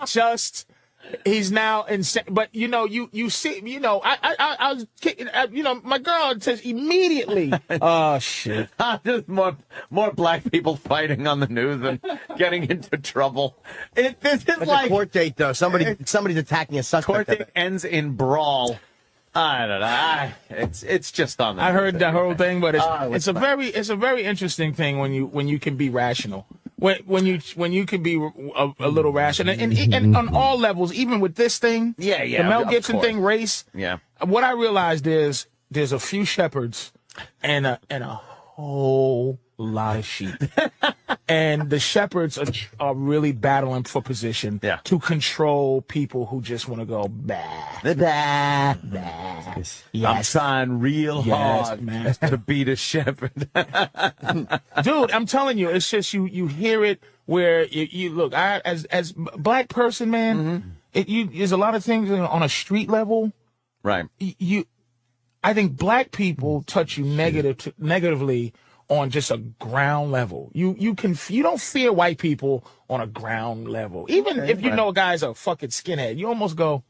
he's now insane. But you see, I was kicking. My girl says immediately. Oh shit! Just more black people fighting on the news and getting into trouble. This is It's like a court date though. Somebody's attacking a suspect. court date ends in brawl. I don't know. It's just on. I heard the whole thing, but it's a very interesting thing when you can be rational. When you can be a little rational, and on all levels, even with this thing, the Mel Gibson thing, race. Yeah. What I realized is there's a few shepherds and a whole lot of sheep, and the shepherds are really battling for position to control people who just want to go bah, bah, bah. Yes. I'm trying real hard to beat a shepherd. Dude, I'm telling you, it's just you hear it where you look. I as black person, man, There's a lot of things on a street level. Right. I think black people touch you negatively on just a ground level. You don't fear white people on a ground level. Even if you know a guy's a fucking skinhead, you almost go,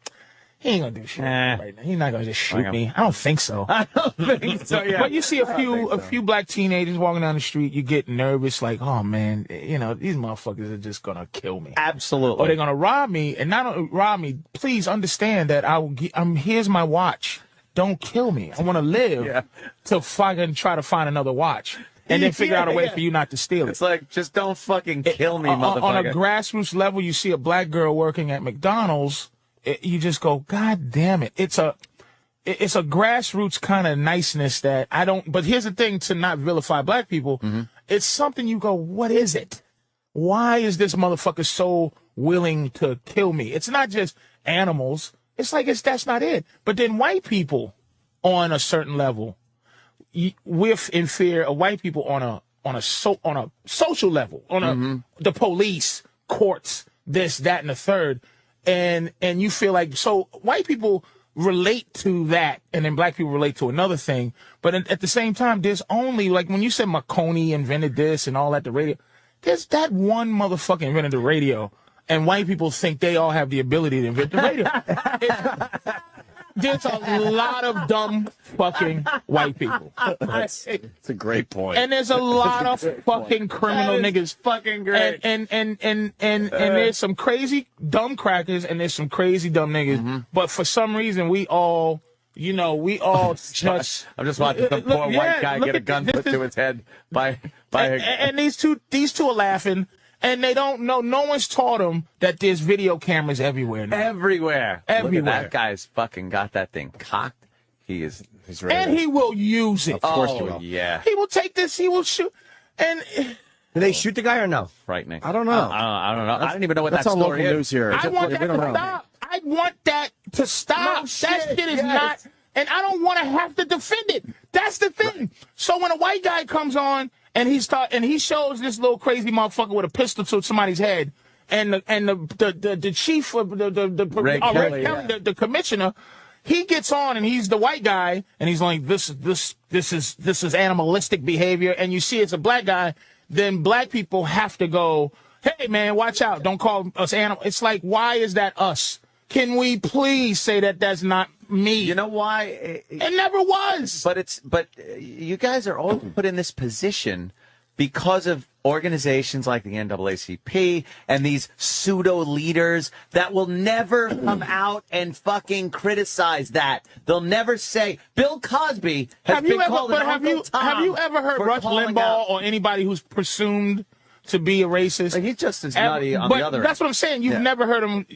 he ain't gonna do shit right now. He's not gonna just shoot me. I don't think so. I don't think so. Yeah. But you see a few black teenagers walking down the street, you get nervous, like, oh man, these motherfuckers are just gonna kill me. Absolutely. Or they're gonna rob me, and not only rob me. Please understand that here's my watch. Don't kill me. I want to live to fucking try to find another watch. And then figure out a way for you not to steal it. It's like, just don't fucking kill me, motherfucker. On a grassroots level, you see a black girl working at McDonald's, you just go, God damn it. It's a grassroots kind of niceness that I don't, but here's the thing, to not vilify black people, it's something you go, what is it? Why is this motherfucker so willing to kill me? It's not just animals. It's like, that's not it. But then white people on a certain level, we're in fear of white people on a social level, the police, courts, this, that, and the third, and you feel like, so white people relate to that, and then black people relate to another thing. But at the same time, there's only, like when you said Marconi invented this and all that, the radio, there's that one motherfucker invented the radio, and white people think they all have the ability to invent the radio. There's a lot of dumb fucking white people. It's a great point. And there's a lot of fucking criminal niggas. Fucking great. And there's some crazy dumb crackers and there's some crazy dumb niggas. But for some reason, we all just. I'm just watching some poor white guy get a gun put to his head by and these two are laughing. And they don't know. No one's taught them that there's video cameras everywhere now. Everywhere. Everywhere. Look at that guy's fucking got that thing cocked. He's ready. And he will use it. Of course he will. Yeah. He will take this. He will shoot. And do they shoot the guy or no? Frightening. I don't know. I don't know. I don't even know what that's that all story local is. news here. I want that to stop. I want that to stop. That shit is not. And I don't want to have to defend it. That's the thing. Right. So when a white guy comes on and he shows this little crazy motherfucker with a pistol to somebody's head, and the chief of Ray Kelly, the commissioner, he gets on and he's the white guy and he's like, this is animalistic behavior, and you see it's a black guy, then black people have to go, hey man, watch out, don't call us animal. It's like, why is that us? Can we please say that that's not me? You know why? It never was. But you guys are all put in this position because of organizations like the NAACP and these pseudo leaders that will never come out and fucking criticize that. They'll never say Bill Cosby has been called an Uncle Tom. Have you ever heard Rush Limbaugh or anybody who's presumed to be a racist? Like, he's just as nutty on the other end. That's what I'm saying. You've never heard him.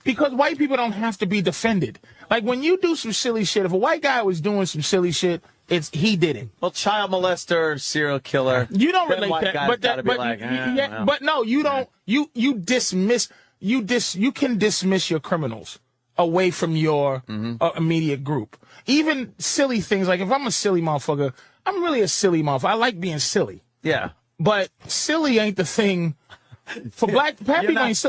Because white people don't have to be defended. Like, when you do some silly shit, if a white guy was doing some silly shit, he did it. Well, child molester, serial killer. You don't relate white that, but but no, you don't. You dismiss. You can dismiss your criminals away from your immediate group. Even silly things, like if I'm a silly motherfucker, I'm really a silly motherfucker. I like being silly. Yeah. But silly ain't the thing. For black people,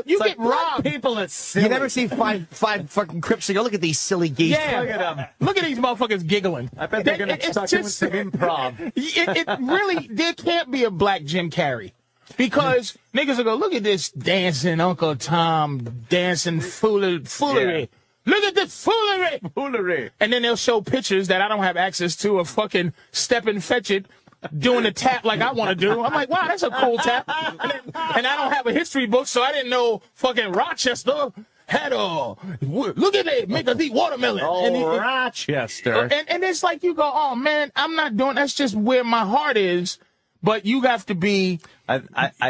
you get robbed. People are silly. You never see five fucking Crips. Look at these silly geese. Yeah, look at them. Look at these motherfuckers giggling. I bet they're going to suck him with some improv. It really, there can't be a black Jim Carrey. Because niggas will go, look at this dancing Uncle Tom, dancing foolery. Yeah. Look at this foolery. And then they'll show pictures that I don't have access to of fucking Stepin Fetchit doing the tap like I want to do. I'm like, wow, that's a cool tap. And I don't have a history book, so I didn't know fucking Rochester had look at it, make us eat watermelon. Oh, Rochester. And it's like you go, oh man, I'm not doing, that's just where my heart is. But you have to be. I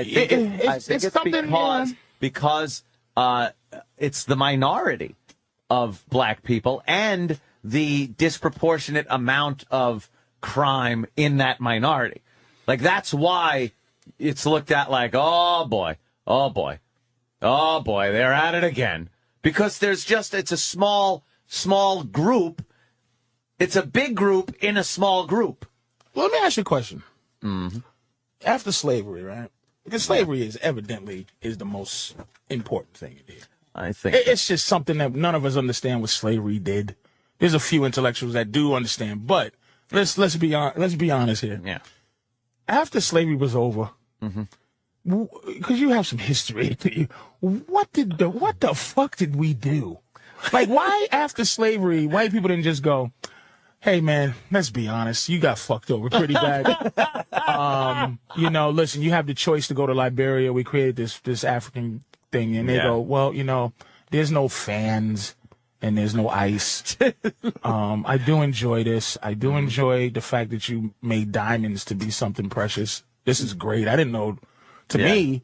think it's something because it's the minority of black people and the disproportionate amount of crime in that minority. Like, that's why it's looked at like, oh boy, they're at it again. Because it's a small group. It's a big group in a small group. Well, let me ask you a question. Mm-hmm. After slavery, right? Because slavery is the most important thing in here. I think it's just something that none of us understand what slavery did. There's a few intellectuals that do understand, but let's be honest here. Yeah. After slavery was over, because you have some history, what the fuck did we do? Like, why after slavery, white people didn't just go, hey man, let's be honest, you got fucked over pretty bad. Listen, you have the choice to go to Liberia. We created this African thing, and they go, well, there's no fans and there's no ice. I do enjoy this. I do enjoy the fact that you made diamonds to be something precious. This is great. I didn't know. To me,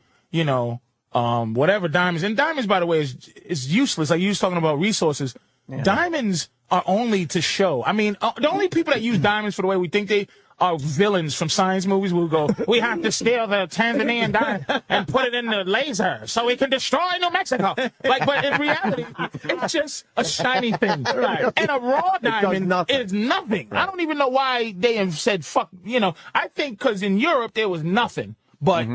whatever diamonds, and diamonds, by the way, is useless. Like you was talking about resources. Yeah. Diamonds are only to show. I mean, the only people that use diamonds for the way we think they are villains from science movies will go, we have to steal the Tanzanian diamond and put it in the laser so we can destroy New Mexico. But in reality, it's just a shiny thing. Right. And a raw diamond is nothing. I don't even know why they have said fuck. I think because in Europe there was nothing but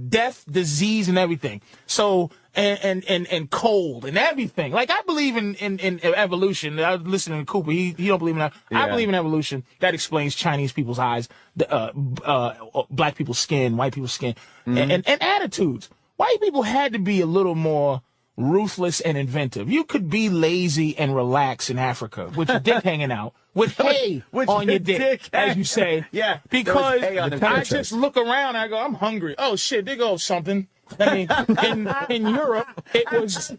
death, disease, and everything. So and cold and everything. Like I believe in evolution. I was listening to Cooper. He don't believe in that. Yeah. I believe in evolution. That explains Chinese people's eyes, black people's skin, white people's skin, and attitudes. White people had to be a little more ruthless and inventive. You could be lazy and relax in Africa with your dick hanging out, with hay on your dick, as you say. Yeah. Because I just look around and I go, I'm hungry. Oh shit, there goes something. I mean, in Europe, it was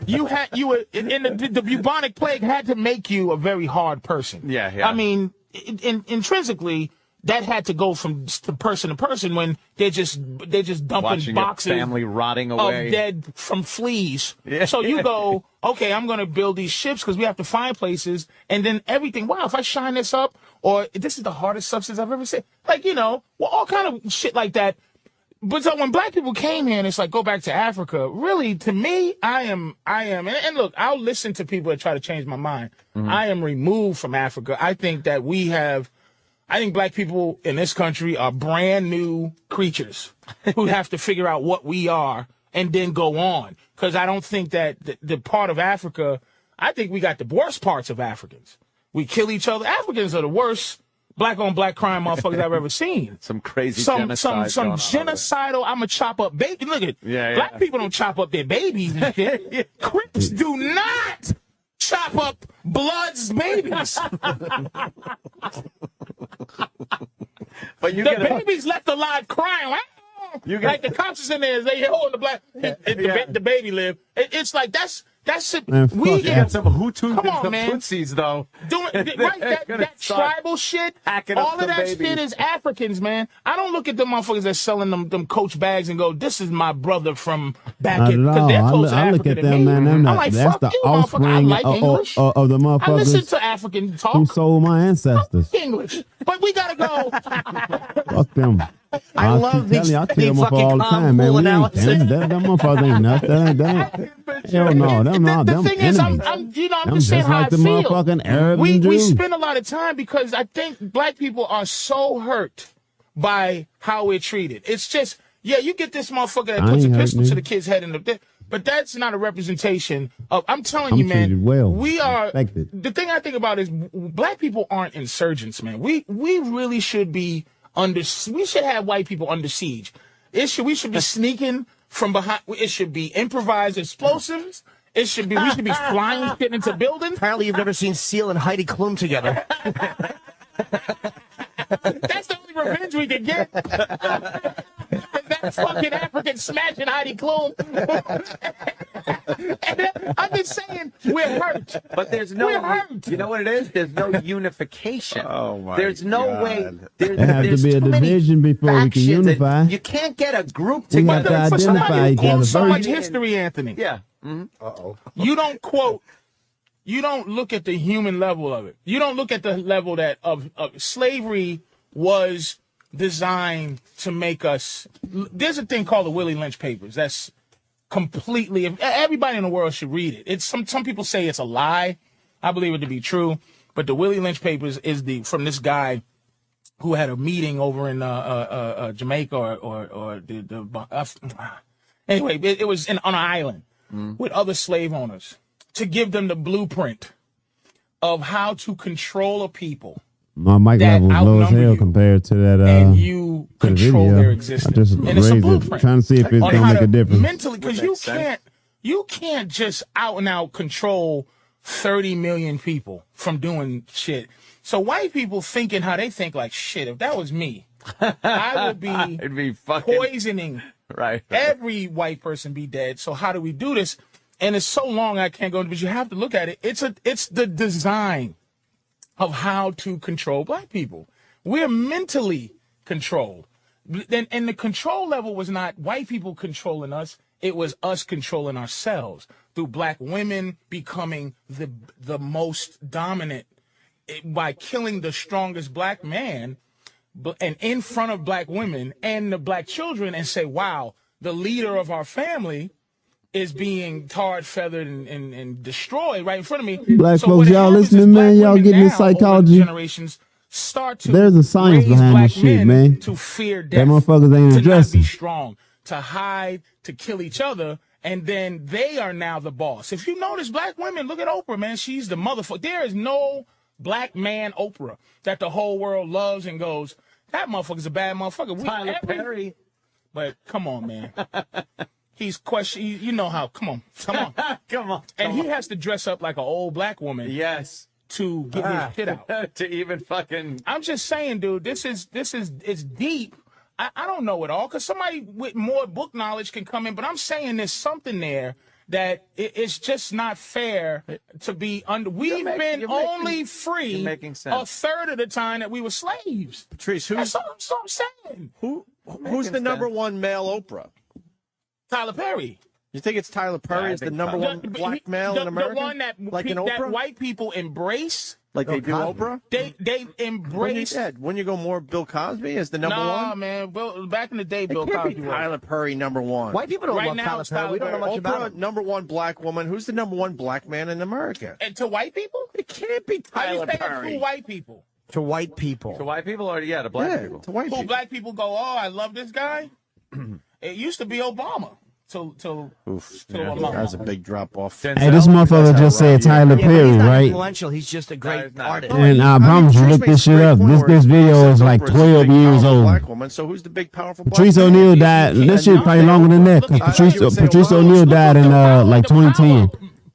you were in the bubonic plague had to make you a very hard person. Yeah. I mean, intrinsically, that had to go from person to person when they're just dumping watching boxes your family rotting away of dead from fleas. Yeah. So you go, okay, I'm going to build these ships because we have to find places, and then everything. Wow, if I shine this up, or this is the hardest substance I've ever seen. Like all kind of shit like that. But so when black people came here and it's like, go back to Africa, really, to me, I am, and look, I'll listen to people that try to change my mind. I am removed from Africa. I think that I think black people in this country are brand new creatures who have to figure out what we are and then go on. Because I don't think that the part of Africa, I think we got the worst parts of Africans. We kill each other. Africans are the worst black-on-black crime motherfuckers I've ever seen. Some crazy genocide. Some genocidal, I'm going to chop up baby. Look at black people don't chop up their babies and shit. Crips do not chop up Blood's babies. But the baby's left alive crying. Like the cops is in there, they hold the black, the baby live. It's like that's it. We got some Hutus and some Tutsis though. That tribal shit. All of that shit is Africans, man. I don't look at them motherfuckers that's selling them Coach bags and go, "This is my brother from back in." Because they're closer to Africa than me. I'm like, fuck you, motherfucker. I like English. Of the motherfuckers. I listen to African talk. Who sold my ancestors? English, but we gotta go. Fuck them. I love these I tell them all the time, man. We ain't them motherfuckers ain't nothing. Hell no, them not them thing enemies. Is, I'm just saying how like I the feel. Motherfucking Arabs and we Jews. spend a lot of time because I think black people are so hurt by how we're treated. It's just, you get this motherfucker that puts a pistol to the kid's head in the. But that's not a representation of. I'm telling you, man. We are. The thing I think about is black people aren't insurgents, man. We really should be we should have white people under siege. We should be sneaking from behind. It should be improvised explosives. We should be flying shit into buildings. Apparently, you've never seen Seal and Heidi Klum together. That's the only revenge we can get. That fucking African smashing Heidi Klum. I'm just saying, we're hurt. But there's we're hurt. You know what it is? There's no unification. Oh my There's no God. way. There has to be a division before we can unify. You can't get a group We have together. to identify each other So much first. history, Anthony. Yeah. You don't look at the human level of it. You don't look at the level that of slavery was designed to make us. There's a thing called the Willie Lynch Papers. That's completely. Everybody in the world should read it. It's some people say it's a lie. I believe it to be true. But the Willie Lynch Papers is from this guy who had a meeting over in Jamaica or Anyway, it was on an island with other slave owners to give them the blueprint of how to control a people. My mic level was low as hell compared to that. And you control their existence. I just raised it, trying to see if it's gonna make a difference. Mentally, because you can't just out and out control 30 million people from doing shit. So white people thinking how they think, like, shit, if that was me, I would be, it'd be fucking poisoning every white person be dead. So how do we do this? And it's so long I can't go into, but you have to look at it. It's the design of how to control black people. We're mentally controlled. And the control level was not white people controlling us. It was us controlling ourselves through black women becoming the most dominant by killing the strongest black man and in front of black women and the black children and say, wow, the leader of our family is being tarred, feathered, and destroyed right in front of me. Black folks, y'all listening, man? Y'all getting this psychology? Generations start to There's a science behind this shit, man. To fear death, that motherfuckers ain't addressing. To not be strong, to hide, to kill each other, and then they are now the boss. If you notice, black women, look at Oprah, man. She's the motherfucker. There is no black man Oprah that the whole world loves and goes, that motherfucker's a bad motherfucker. Tyler Perry. But come on, man. He's questioning. You know how? Come on. Come on. And he has to dress up like an old black woman. Yes. To get his shit out. To even fucking. I'm just saying, dude. It's deep. I don't know it all because somebody with more book knowledge can come in. But I'm saying there's something there that it's just not fair to be under. We've been only free a third of the time that we were slaves. Patrice, that's what I'm saying. Who's the number one male Oprah? Tyler Perry. You think it's Tyler Perry is the number one black male in America? The one that white people embrace. Like they do Oprah? They embrace. Wouldn't you go more Bill Cosby as the number one? Nah, man. Back in the day, Bill Cosby was. Tyler Perry number one. White people don't love Tyler Perry. We don't know much about him. Number one black woman. Who's the number one black man in America? And to white people? It can't be Tyler Perry. To white people. To white people. To white people or to black people? To white people. Black people go, oh, I love this guy. It used to be Obama. That's a big drop off. Hey, this motherfucker just said Tyler Perry, he's not right? Influential. He's just a great artist. And I promise you, look this shit up. This video is like 12 years old. Black woman. So who's the big powerful? Patrice O'Neal died. This shit probably longer than that. Patrice O'Neal died in like 2010.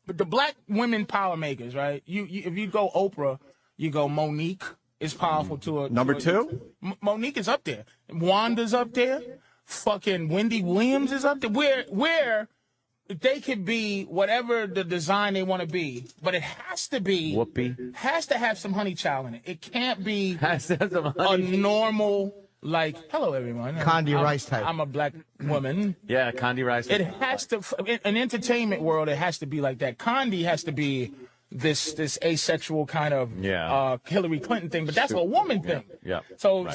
But the black women power makers, right? You if you go Oprah, you go Monique is powerful to a number two. Monique is up there. Wanda's up there. Fucking Wendy Williams is up there. Where they could be whatever the design they want to be, but it has to be Whoopi. Has to have some honey child in it. It can't be a normal like hello everyone. Condi Rice type. I'm a black woman. Yeah, Condi Rice. It has to in an entertainment world. It has to be like that. Condi has to be this asexual kind of Hillary Clinton thing, but that's a woman thing. Yeah. So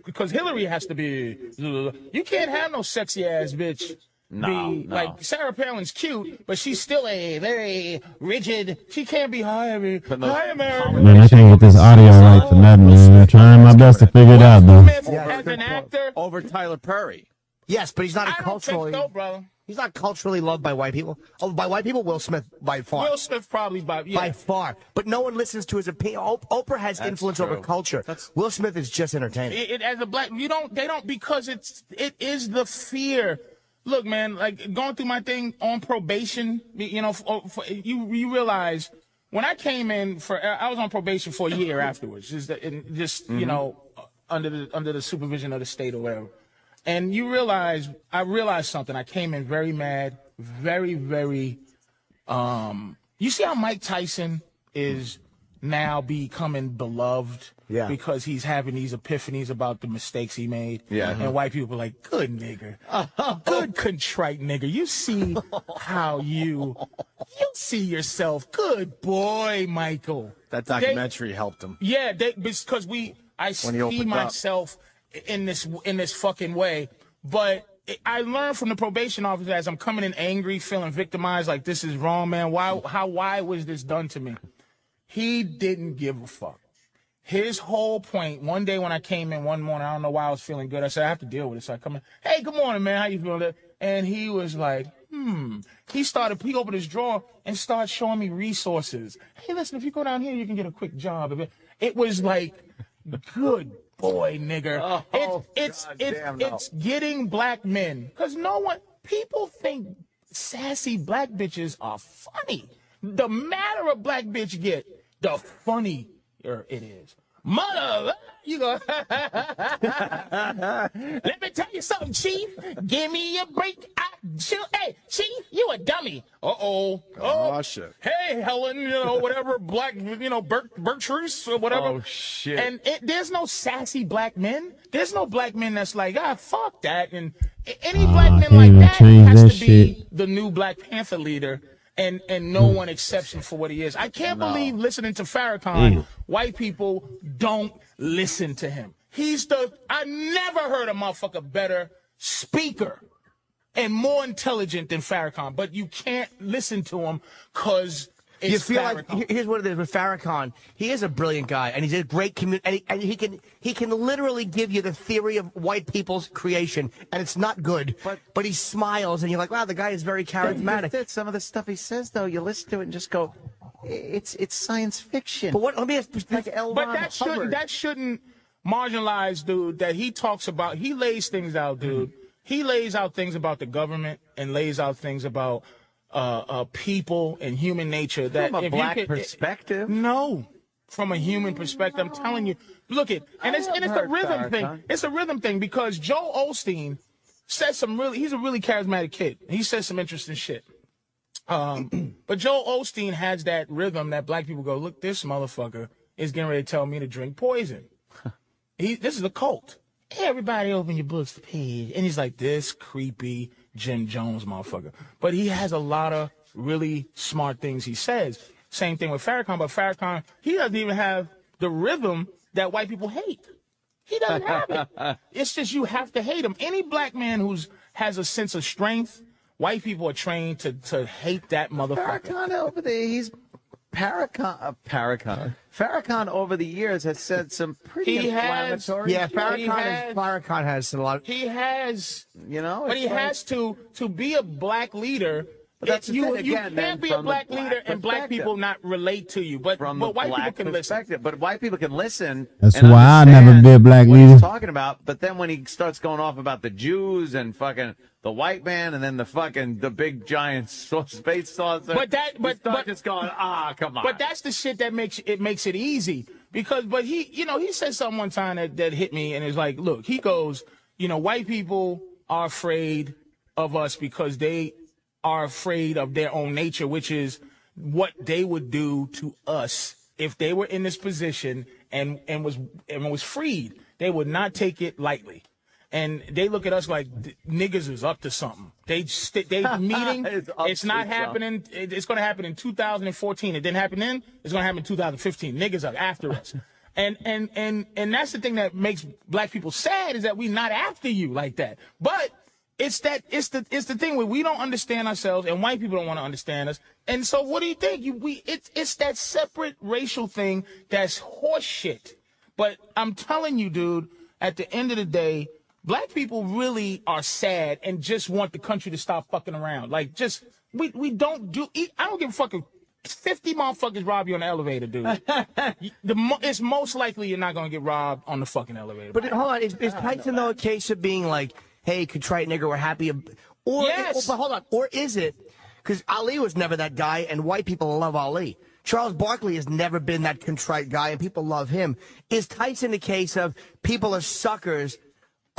because Hillary has to be, you can't have no sexy ass bitch. No. Like Sarah Palin's cute, but she's still a very rigid. She can't be hi America. Man, I can't get this audio right for nothing, man. I'm trying my best to figure it out, though. As an actor, over Tyler Perry. Yes, but he's not culturally. No, brother. He's not culturally loved by white people. Oh, by white people, Will Smith by far. Will Smith probably by far. But no one listens to his opinion. Oprah has influence over culture. Will Smith is just entertaining. As a black, they don't because it is the fear. Look, man, like going through my thing on probation. You know, you realize when I came in I was on probation for a year afterwards. You know, under the supervision of the state or whatever. And I realized something. I came in very mad, very, very, you see how Mike Tyson is now becoming beloved? Yeah. Because he's having these epiphanies about the mistakes he made. Yeah. And white people are like, good nigga. Good contrite nigga. You see how you see yourself. Good boy, Michael. That documentary helped him. Yeah, because I see myself in this fucking way, but I learned from the probation officer as I'm coming in angry, feeling victimized, like this is wrong, man. Why was this done to me? He didn't give a fuck. His whole point, one day when I came in one morning, I don't know why I was feeling good. I said, I have to deal with it. So I come in, hey, good morning, man. How you feeling? And he was like, He opened his drawer and started showing me resources. Hey, listen, if you go down here, you can get a quick job. It was like, good boy, nigga. It's getting black men. Because people think sassy black bitches are funny. The madder a black bitch get, the funnier it is. Mother, you go. Let me tell you something, Chief. Give me a break. Hey, Chief, you a dummy. Uh-oh. Oh, shit. Hey, Helen, whatever, black, Bertruce or whatever. Oh, shit. And there's no sassy black men. There's no black men that's like, fuck that. And any black men like that has to be the new Black Panther leader. And no one accepts him for what he is. I can't believe listening to Farrakhan, white people don't listen to him. I never heard a motherfucker better speaker and more intelligent than Farrakhan, but you can't listen to him because you feel Farrakhan. Like here's what it is with Farrakhan. He is a brilliant guy, and he's a great community, and he can literally give you the theory of white people's creation, and it's not good. But he smiles, and you're like, wow, the guy is very charismatic. Some of the stuff he says, though, you listen to it and just go, it's science fiction. But let me ask, that shouldn't marginalize, dude. That he talks about. He lays things out, dude. He lays out things about the government and lays out things about people and human nature. That from a black perspective? No, from a human perspective. I'm telling you. Look it's a rhythm thing. It's a rhythm thing because Joel Osteen says he's a really charismatic kid. He says some interesting shit. But Joel Osteen has that rhythm that black people go, look, this motherfucker is getting ready to tell me to drink poison. This is a cult. Hey, everybody open your books to page. And he's like, this creepy Jim Jones motherfucker. But he has a lot of really smart things he says. Same thing with Farrakhan, but Farrakhan, he doesn't even have the rhythm that white people hate. He doesn't have it. It's just you have to hate him. Any black man has a sense of strength, white people are trained to hate that motherfucker. Farrakhan over there, Farrakhan over the years has said some pretty inflammatory. Farrakhan has a lot. He has, but he has to be a black leader. But that's you can't be a black leader and black people not relate to you. But white people can listen. But white people can listen. That's why I never be a black leader. He's talking about. But then when he starts going off about the Jews and fucking the white man and then the big giant space saucer. Just going, come on. But that's the shit that makes it easy because he said something one time that hit me and it's like, look, he goes, white people are afraid of us because they are afraid of their own nature, which is what they would do to us if they were in this position and was freed. They would not take it lightly. And they look at us like niggas is up to something. They meeting. It's not happening. It's going to happen in 2014. It didn't happen then. It's going to happen in 2015. Niggas are after us. And that's the thing that makes black people sad is that we not after you like that. But it's the thing where we don't understand ourselves and white people don't want to understand us. And so what do you think? It's that separate racial thing that's horse shit. But I'm telling you, dude, at the end of the day, black people really are sad and just want the country to stop fucking around. Like, we don't do. I don't give a fuck if 50 motherfuckers rob you on the elevator, dude. It's most likely you're not gonna get robbed on the fucking elevator. But hold on, is Tyson though a case of being like, hey, contrite nigger, we're happy, or yes. But hold on, or is it because Ali was never that guy, and white people love Ali. Charles Barkley has never been that contrite guy, and people love him. Is Tyson a case of people are suckers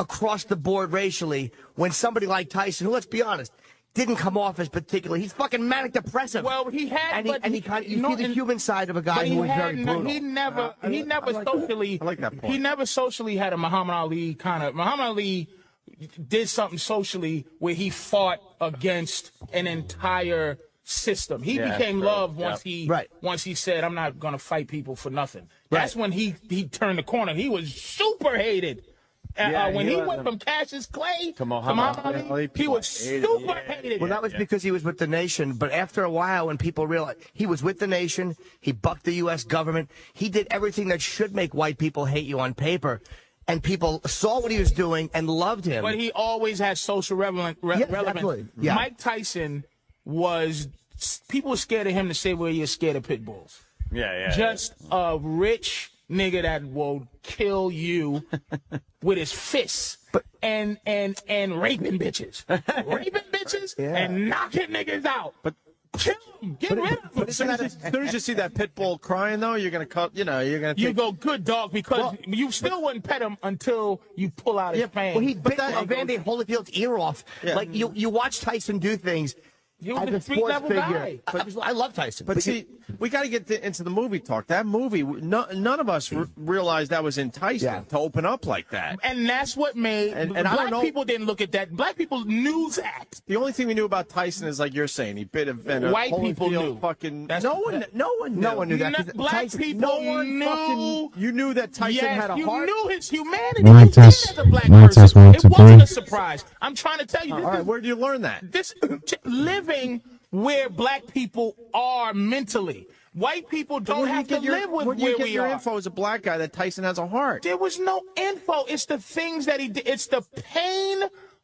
across the board racially when somebody like Tyson, who, let's be honest, didn't come off as particularly, he's fucking manic depressive. Well, he had, you see the human side of a guy who was very brutal. He never socially. I like that point. He never socially had a Muhammad Ali kind of. Muhammad Ali did something socially where he fought against an entire system. He became love once he said, I'm not going to fight people for nothing. That's when he turned the corner. He was super hated. when he went from Cassius Clay to Muhammad Ali, he was super hated. Well, that was because he was with the nation. But after a while, when people realized he was with the nation, he bucked the U.S. government. He did everything that should make white people hate you on paper. And people saw what he was doing and loved him. But he always had social relevance. Yeah. Mike Tyson people were scared of him the same way you're scared of pit bulls. Just a rich nigga that will kill you with his fists and raping bitches. And knocking niggas out. But kill him. Get rid of him. As soon as you see that pit bull crying, though, you're gonna cut. You're gonna. You go, good dog, because you still wouldn't pet him until you pull out his fang. Well, he bit Evander Holyfield's ear off. Yeah. Like you watch Tyson do things. You as was a a sports street-level figure. guy. I love Tyson. But see, we got to get into the movie talk. That movie, none of us realized that was in Tyson to open up like that. And that's what made black people didn't look at that. Black people knew that. The only thing we knew about Tyson is, like you're saying, he bit Evander. White people knew. Fucking No one knew that. Black people knew. You knew that Tyson had a heart. You knew his humanity. Mic test. As a black Mic person. test, 1, 2, It wasn't 3. a surprise. I'm trying to tell you. All right, where did you learn that? This living where black people are mentally. White people don't have to live with where where you get we your are. info as a black guy that Tyson has a heart? There was no info. It's the things that he did. It's the pain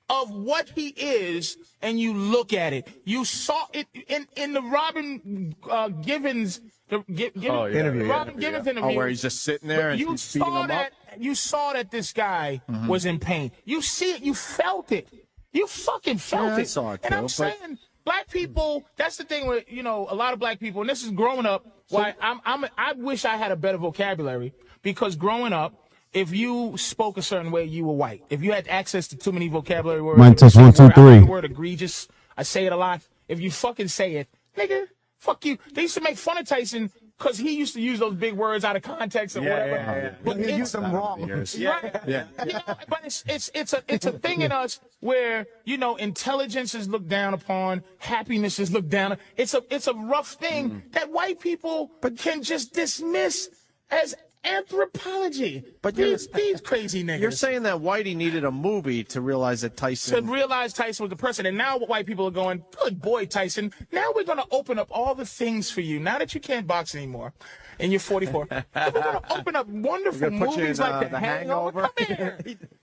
of what he is, and you look at it. You saw it in the Robin Givens interview. Robin Givens interview. Oh, where he's just sitting there and you he's beating him up? You saw that this guy was in pain. You see it. You felt it. You fucking felt it. I saw it and too, I'm saying, black people, that's the thing with, a lot of black people, and this is growing up, why I wish I had a better vocabulary, because growing up, if you spoke a certain way, you were white. If you had access to too many vocabulary words, Mic test, 1, 2, 3. The word egregious, I say it a lot. If you fucking say it, nigga, fuck you. They used to make fun of Tyson because he used to use those big words out of context or whatever. But he used them wrong. But it's a thing in us where intelligence is looked down upon, happiness is looked down. It's a rough thing that white people can just dismiss as anthropology. But these crazy niggas. You're saying that Whitey needed a movie to realize that Tyson... To realize Tyson was the person. And now white people are going, good boy, Tyson. Now we're going to open up all the things for you. Now that you can't box anymore and you're 44, we're going to open up wonderful movies like The Hangover. Come here.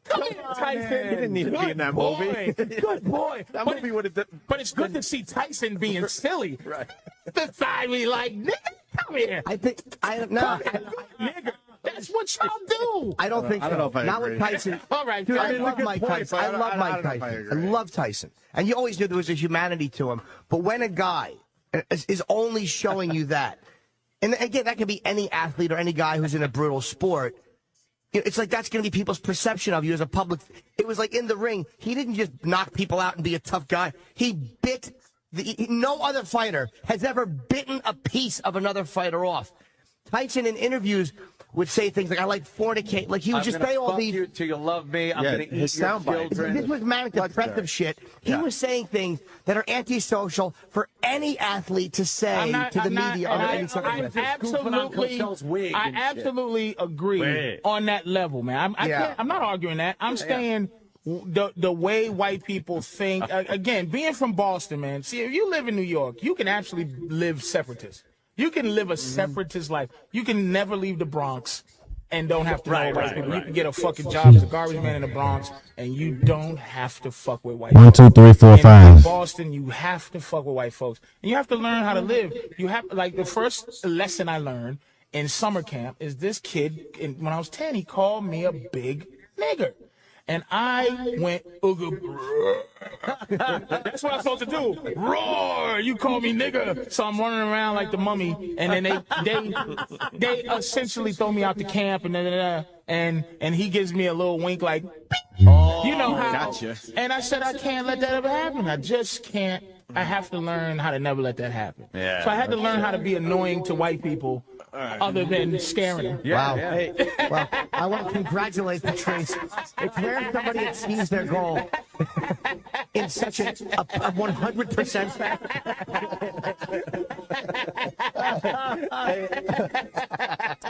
Come here, Tyson. He didn't need to be in that movie. Good boy. That movie would have... But it's good to see Tyson being silly. Right. The side we like, nigga, come here. Nigga. That's what y'all do. I don't think so. I don't know if I Not agree. with Tyson. All right, Dude, I fine. love Mike Tyson. I love Mike Tyson. I love Tyson. And you always knew there was a humanity to him. But when a guy is only showing you that, and again, that can be any athlete or any guy who's in a brutal sport, it's like that's going to be people's perception of you as a public. It was like in the ring, he didn't just knock people out and be a tough guy. He bit. No other fighter has ever bitten a piece of another fighter off. Tyson in interviews would say things like, I like fornicate. Like he would just say all these. You till you love me. I'm going to eat your children. This was manic depressive shit. He was saying things that are antisocial for any athlete to say to the media. I absolutely agree on that level, man. I'm not arguing that. I'm saying the way white people think. Again, being from Boston, man. See, if you live in New York, you can actually live separatist. You can live a separatist life. You can never leave the Bronx and don't have to know white people. You can get a fucking job as a garbage man in the Bronx, and you don't have to fuck with white 1, 2, 3, 4, 5. In Boston, you have to fuck with white folks. And you have to learn how to live. You have, like, the first lesson I learned in summer camp is this kid, when I was 10, he called me a big nigger. And I went, that's what I'm supposed to do. Roar! You call me nigga. So I'm running around like the mummy. And then they essentially throw me out the camp and he gives me a little wink like, you know how. Gotcha. And I said, I can't let that ever happen. I just can't I have to learn how to never let that happen. Yeah. So I had to learn how to be annoying to white people other than scaring them. Wow. Well, I want to congratulate Patrice. It's rare somebody achieves their goal in such a 100%.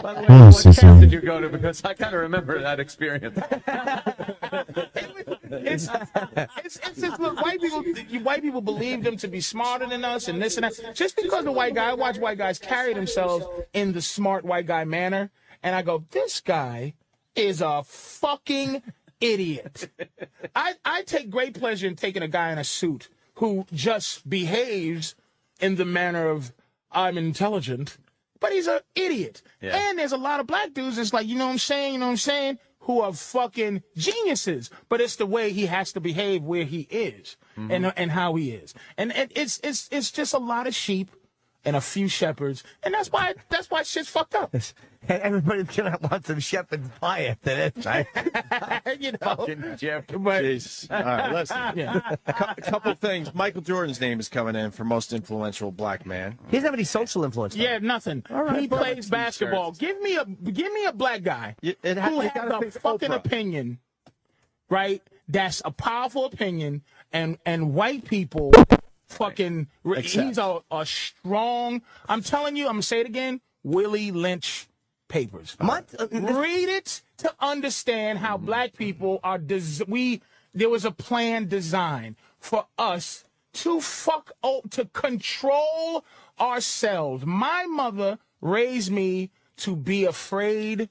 By the way, what camp did you go to? Because I kind of remember that experience. It's just look, white people believe them to be smarter than us and this and that. Just because the white guy, I watch white guys carry themselves in the smart white guy manner, and I go, this guy is a fucking idiot. I take great pleasure in taking a guy in a suit who just behaves in the manner of I'm intelligent, but he's an idiot. Yeah. And there's a lot of black dudes that's like, you know what I'm saying, who are fucking geniuses, but it's the way he has to behave where he is and how he is. And it's just a lot of sheep and a few shepherds, and that's why shit's fucked up. And everybody's gonna want some shepherd's pie after this, right? You know, fucking Jeff. Jeez. All right, listen. A couple things. Michael Jordan's name is coming in for most influential black man. He doesn't have any social influence. Yeah, nothing. All right, he plays basketball. Give me a black guy who has a fucking opinion, right? That's a powerful opinion, and white people fucking. He's a strong. I'm telling you. I'm gonna say it again. Willie Lynch papers. Read it to understand how black people are. There was a plan designed for us to to control ourselves. My mother raised me to be afraid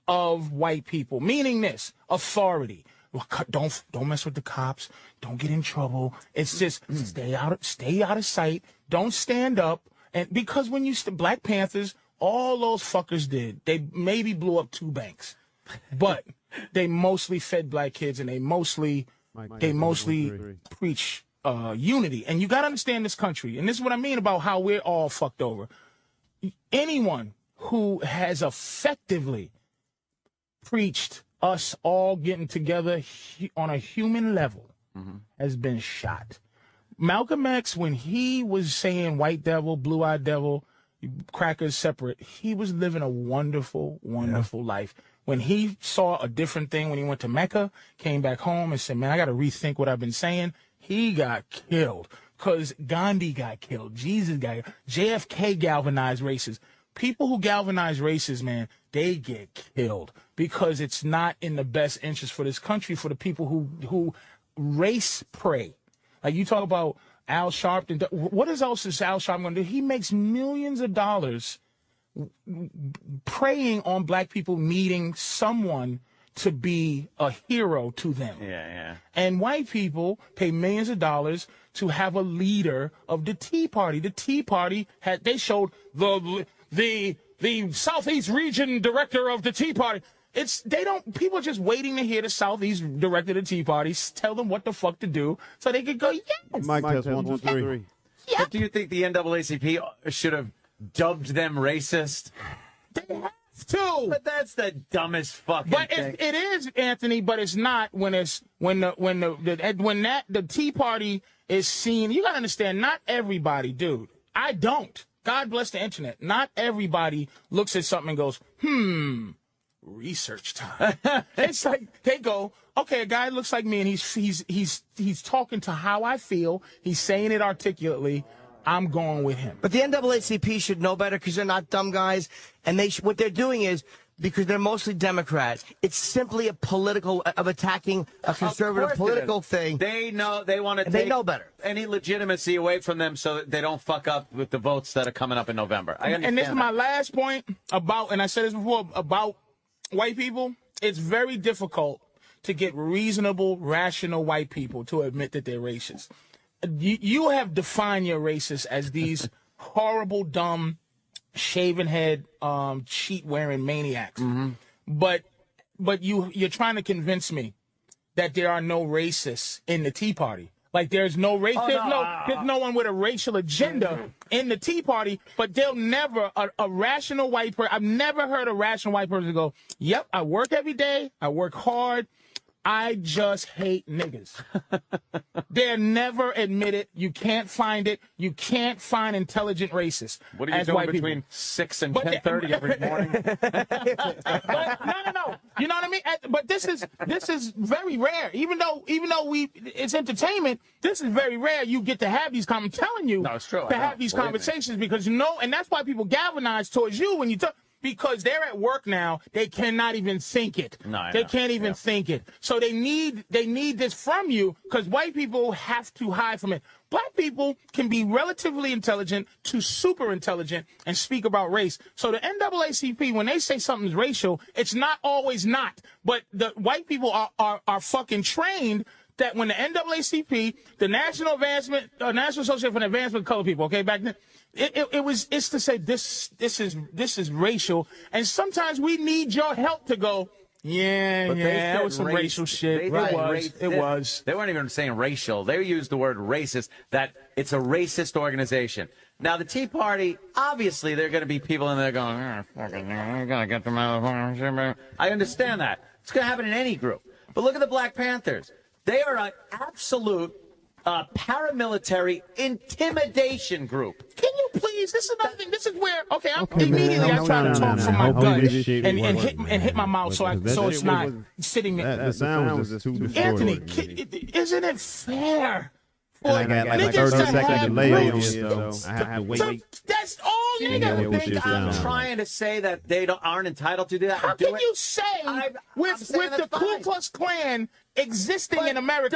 of white people, meaning this: authority. Don't mess with the cops. Don't get in trouble. It's just stay out of sight. Don't stand up. And because when Black Panthers, all those fuckers did, they maybe blew up 2 banks, but they mostly fed black kids, and they mostly preach unity. And you got to understand this country, and this is what I mean about how we're all fucked over. Anyone who has effectively preached us all getting together on a human level has been shot. Malcolm X, when he was saying white devil, blue-eyed devil, crackers separate, he was living a wonderful, wonderful life. When he saw a different thing, when he went to Mecca, came back home and said, man, I got to rethink what I've been saying, he got killed. Because Gandhi got killed. Jesus got killed. JFK galvanized races. People who galvanize races, man, they get killed because it's not in the best interest for this country, for the people who race prey. Like you talk about Al Sharpton. What else is Al Sharpton going to do? He makes millions of dollars preying on black people needing someone to be a hero to them. Yeah. And white people pay millions of dollars to have a leader of the Tea Party. The Tea Party they showed the Southeast region director of the Tea Party. People are just waiting to hear the Southeast director of the Tea Party tell them what the fuck to do so they could go, yes. Mike test 1, 2, 3. Yeah. But do you think the NAACP should have dubbed them racist? They have to. But that's the dumbest fucking thing. It is, Anthony, but it's not when the Tea Party is seen. You gotta understand, not everybody, dude. I don't. God bless the internet. Not everybody looks at something and goes, research time. It's like they go, okay, a guy looks like me and he's talking to how I feel. He's saying it articulately. I'm going with him. But the NAACP should know better because they're not dumb guys, and what they're doing is, because they're mostly Democrat, it's simply a political of attacking a conservative political thing. They know they want to. They know better. Any legitimacy away from them so that they don't fuck up with the votes that are coming up in November. I understand. And this is my last point about, and I said this before, about white people. It's very difficult to get reasonable, rational white people to admit that they're racist. You have defined your racist as these horrible, dumb, shaven head, cheat wearing maniacs. But you're trying to convince me that there are no racists in the Tea Party. Like there's no race, there's no one with a racial agenda in the Tea Party. But they'll never a rational white person. I've never heard a rational white person go, "Yep, I work every day. I work hard. I just hate niggas. They're never admitted. You can't find it. You can't find intelligent racists. What are you doing between 6 and 10:30 every morning? But, no. You know what I mean? But this is very rare. Even though it's entertainment, this is very rare. You get to have these. I'm telling you, no, it's true. To have these conversations because and that's why people galvanize towards you when you talk. Because they're at work now, they cannot even think it. They can't even think it. So they need this from you because white people have to hide from it. Black people can be relatively intelligent to super intelligent and speak about race. So the NAACP, when they say something's racial, it's not always not. But the white people are fucking trained that when the NAACP, the National Association for the Advancement of Colored People, okay, back then, it's to say this is racial, and sometimes we need your help to go. That was some racial shit. It was. They weren't even saying racial. They used the word racist. That it's a racist organization. Now the Tea Party, obviously, there are going to be people in there going, I gotta get the motherfucker. I understand that. It's going to happen in any group. But look at the Black Panthers. They are an absolute paramilitary intimidation group. Can you please? This is another thing. This is where I try to talk from my gut and hit my mouth so it's not sitting there. The sound was just too distorted. Anthony, isn't it fair? I got like 30 seconds delay on you, so I have to wait. That's all you got. You think I'm trying to say that they aren't entitled to do that? How can you say with the Ku Klux Klan existing in America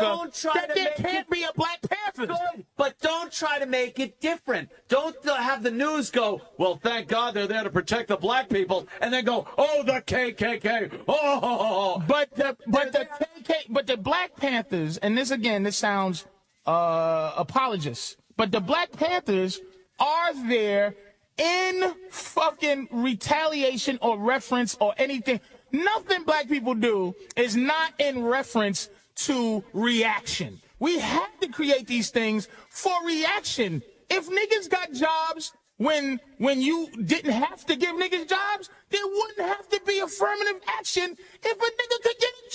that there can't be a Black Panther? But don't try to make it different. Don't have the news go, well, thank God they're there to protect the black people, and then go, oh, the KKK. Oh, but the Black Panthers, and this sounds apologists, but the Black Panthers are there in fucking retaliation or reference or anything. Nothing black people do is not in reference to reaction. We have to create these things for reaction. If niggas got jobs when you didn't have to give niggas jobs, there wouldn't have to be affirmative action if a nigga could get a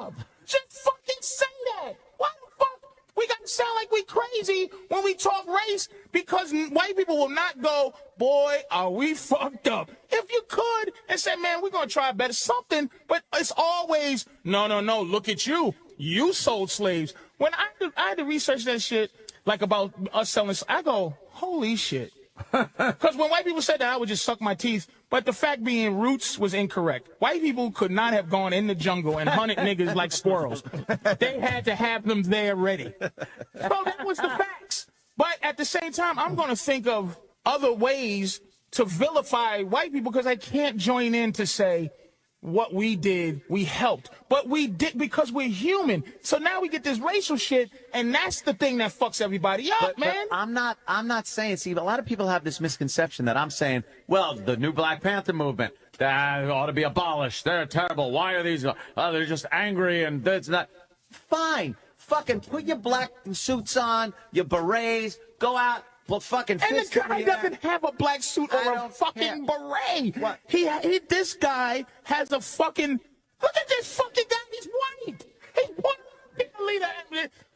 job. Just fucking say that. Why the fuck? We got to sound like we crazy when we talk race because white people will not go, boy, are we fucked up. If you could and say, man, we're going to try better something, but it's always, no, look at you. You sold slaves. When I had to research that shit, like about us selling, I go, holy shit. Because when white people said that, I would just suck my teeth. But the fact being roots was incorrect. White people could not have gone in the jungle and hunted niggas like squirrels. They had to have them there ready. So that was the facts. But at the same time, I'm going to think of other ways to vilify white people because I can't join in to say what we did, we helped. But we did because we're human. So now we get this racial shit, and that's the thing that fucks everybody up, man. But I'm not saying, Steve, a lot of people have this misconception that I'm saying, well, the new Black Panther movement, that ought to be abolished. They're terrible. Why are these? They're just angry and that's not. Fine. Fucking put your black suits on, your berets, go out. Well, fucking and the guy doesn't have a black suit or a fucking beret. What? This guy has a fucking. Look at this fucking guy. He's white. He's one leader.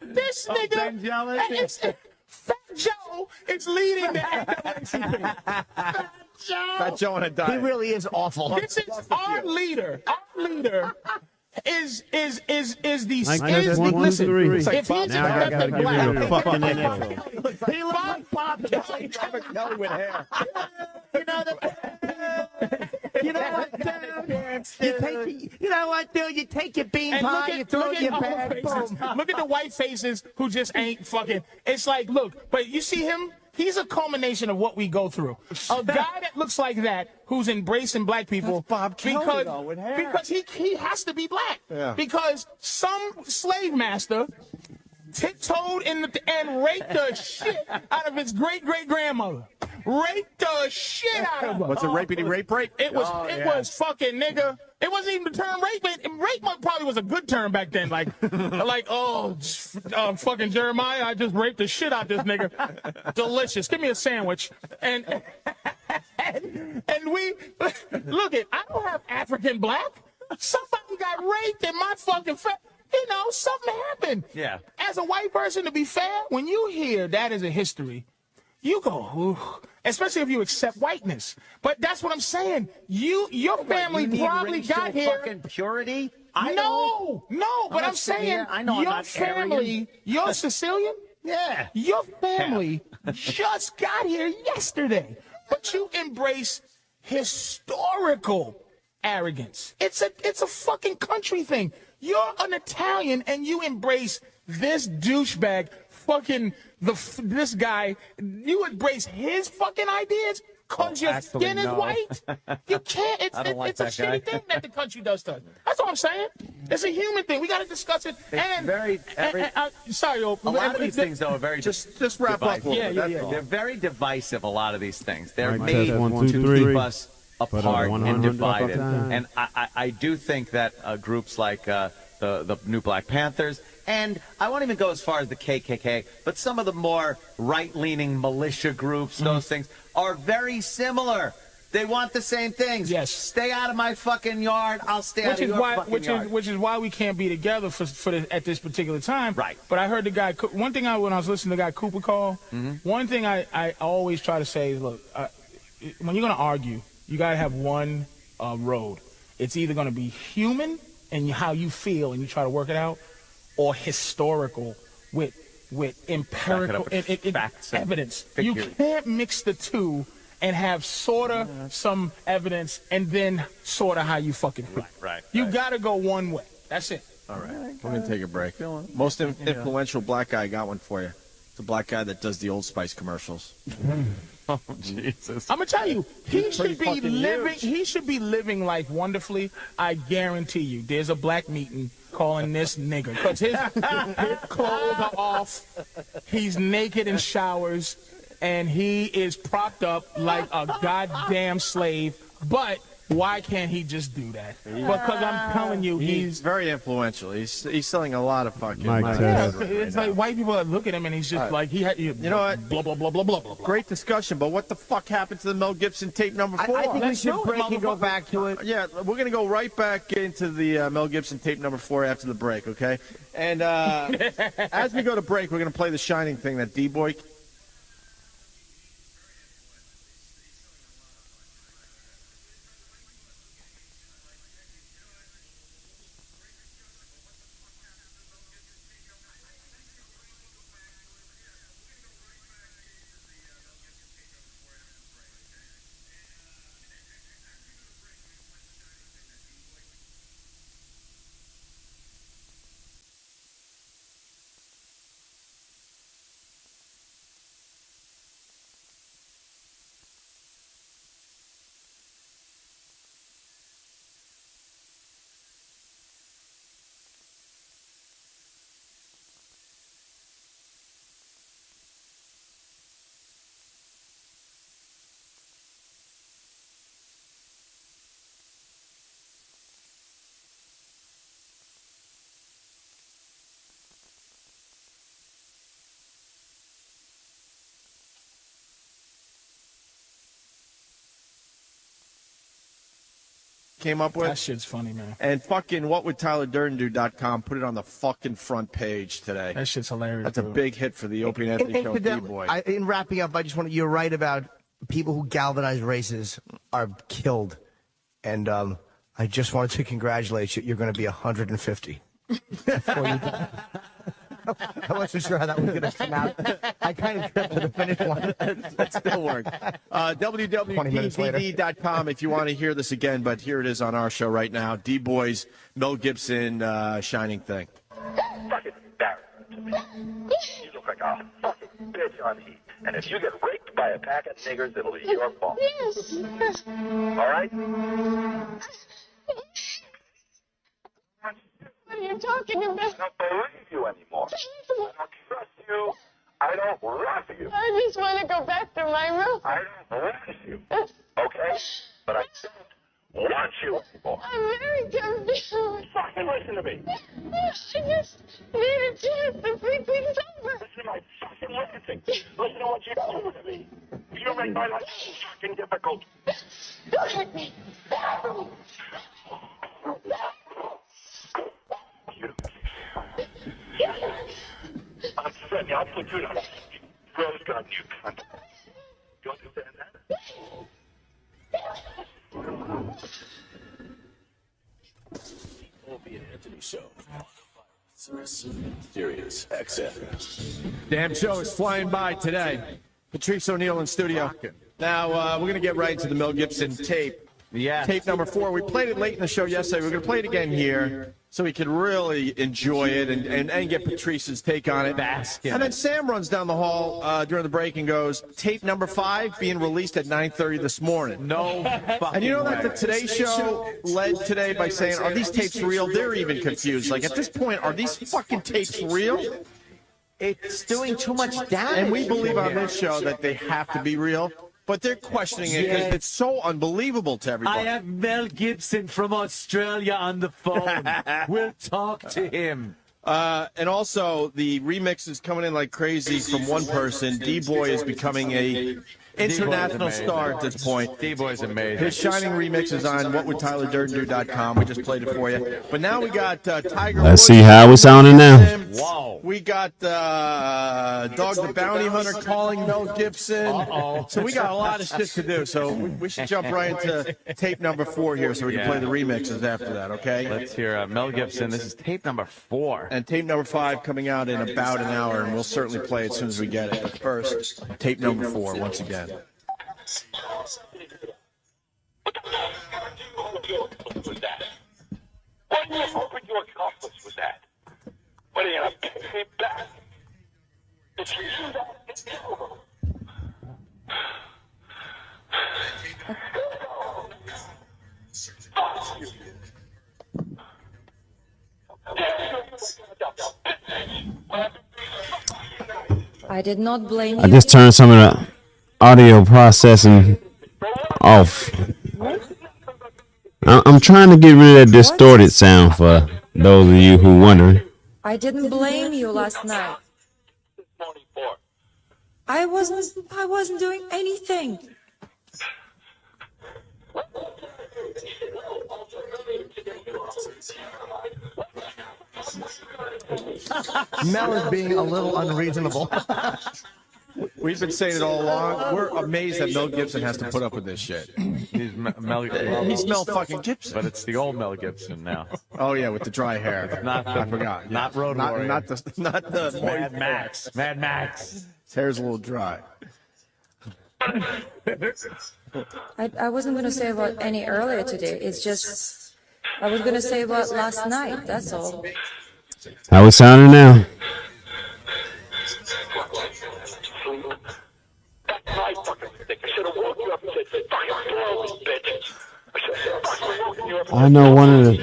This nigga. Fat Joe is leading the NAACP. Fat Joe and a diet. He really is awful. This is our leader. Our leader. Is the listen? If he's now I gotta give you a fucking intro. He looks like Bob Kelly. Robert Kelly with hair. You know what, dude? You take your bean pie, you throw your bag. Look at the white faces who just ain't fucking. It's like, look, but you see him. He's a culmination of what we go through. A guy that looks like that, who's embracing black people, Bob Kelly, because he has to be black. Yeah. Because some slave master tiptoed and raped the shit out of his great-great-grandmother. Raped the shit out of her. What's a rapey rape? It was fucking nigga. It wasn't even the term rape, but rape probably was a good term back then. Fucking Jeremiah, I just raped the shit out this nigga. Delicious. Give me a sandwich. And we look I don't have African black. Somebody got raped in my fucking You know, something happened. Yeah. As a white person, to be fair, when you hear that as a history, you go, ooh, especially if you accept whiteness. But that's what I'm saying. Your family probably got here. Fucking purity? No, but I'm saying your family, you're Sicilian? Yeah. Your family just got here yesterday, but you embrace historical arrogance. It's a fucking country thing. You're an Italian and you embrace this douchebag, fucking this guy. You embrace his fucking ideas because your skin is white. You can't. It's a shitty thing that the country does to us. That's all I'm saying. It's a human thing. We got to discuss it. Sorry, a lot of these things though are very just wrap up. Yeah. They're very divisive. A lot of these things. They're Mike, made test, 1, 2, to 3. keep us apart and divided. time. And I do think that groups like the New Black Panthers, and I won't even go as far as the KKK, but some of the more right-leaning militia groups, those things, are very similar. They want the same things. Yes. Stay out of my fucking yard. I'll stay out of your fucking yard. Which is why we can't be together at this particular time. Right. But I heard the guy. One thing when I was listening to the guy Cooper call, one thing I always try to say is, look, when you're gonna argue, you gotta have one road. It's either gonna be human and how you feel and you try to work it out, or historical with empirical evidence. You can't mix the two and have sorta some evidence and then sorta how you fucking feel. Right. You gotta go one way. That's it. All right. We're going to take a break. Most influential black guy, got one for you. It's a black guy that does the Old Spice commercials. Oh, Jesus. I'm gonna tell you, he should be living life wonderfully. I guarantee you, there's a black meeting calling this nigger because his clothes are off. He's naked in showers, and he is propped up like a goddamn slave. But why can't he just do that? Because I'm telling you, he's very influential. He's selling a lot of fucking. It's like white people that look at him and he's just like you know what? Blah blah blah blah blah blah. Great discussion, but what the fuck happened to the Mel Gibson tape number 4? I think we should break and go back to it. Yeah, we're gonna go right back into the Mel Gibson tape number 4 after the break, okay? And as we go to break, we're gonna play the Shining thing that D-Boy. Came up with. That shit's funny, man. And fucking whatwouldtylerdurdendo.com put it on the fucking front page today. That shit's hilarious. That's a big hit for the Opie and Anthony show, D-Boy. In wrapping up, I just want to, you're right about people who galvanize races are killed. And I just wanted to congratulate you. You're going to be 150. Before you die. I wasn't sure how that was going to come out. I kind of tripped to the finish line. That still worked. WWPDD.com if you want to hear this again, but here it is on our show right now. D-Boy's Mel Gibson Shining thing. Fucking embarrassment to me. You look like a fucking bitch on heat. And if you get raped by a pack of niggers, it'll be your fault. Yes. All right? What are you talking about? I don't believe you anymore. I don't trust you. I don't love you. I just want to go back to my room. I don't love you. Okay? But I don't want you anymore. I'm very confused. Fucking listen to me. I just need a chance to think things over. Listen to my fucking listen. Listen to what you do to me. You make my life fucking difficult. Look at me. threaten me, I'll put you in a rose gun, you cunt. You understand that? Opie and Anthony Show. Serious XM. Damn show is flying by today. Patrice O'Neal in studio. Now, we're going to get right into the Mel Gibson tape. Yeah. Tape number 4. We played it late in the show yesterday. We're going to play it again here so we can really enjoy it and get Patrice's take on it. And then Sam runs down the hall during the break and goes, tape number 5 being released at 9:30 this morning. No fucking And you know that way. the Today Show led today by saying, are these tapes real? They're even confused. Like, at this point, are these fucking tapes real? It's doing too much damage. And we believe on this show that they have to be real. But they're questioning it because it's so unbelievable to everybody. I have Mel Gibson from Australia on the phone. We'll talk to him. And also, the remix is coming in like crazy from one person. D-Boy is becoming a international star at this point. D-Boy's amazing. His shining remix is on whatwould We just played it for you. But now we got Tiger Let's Woods. see how we're sounding now. Wow. We got Dog the Bounty Hunter calling Mel Gibson. So we got a lot of shit to do. So we should jump right into tape number 4 here so we can play the remixes after that, okay? Let's hear Mel Gibson. This is tape number 4. And tape number 5 coming out in about an hour, and we'll certainly play it as soon as we get it. But first, tape number 4 once again. What do you hoping to accomplish with that? What are you going to pay back? If you do that, it's over. I did not blame you. I just turned some of the audio processing off. I'm trying to get rid of that distorted sound for those of you who wonder. I didn't blame you last night. I wasn't doing anything. Mel is being a little unreasonable. We've been saying it all along. We're amazed that Mel Gibson has to put up with this shit. He's Mel He's Mel fucking Gibson. But it's the old Mel Gibson now. Oh yeah, with the dry hair. I forgot. Not Road Warrior. Not the Mad Max. Mad Max. His hair's a little dry. I wasn't going to say about any earlier today. It's just, I was going to say about last night. That's all. How we sounding now? I know one of the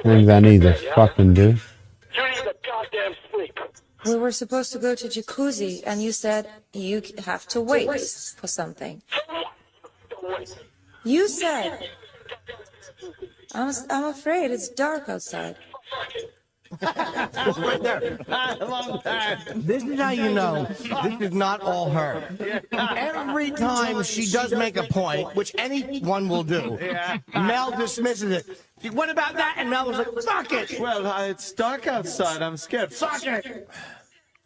things I need to fucking do. We were supposed to go to jacuzzi, and you said you have to wait for something. You said. I'm afraid it's dark outside. Right there. I love that. This is how you know this is not all her. Every time she does make a point, which anyone will do, Mel dismisses it. What about that? And Mel was like, fuck it. Well, it's dark outside. I'm scared. Fuck it.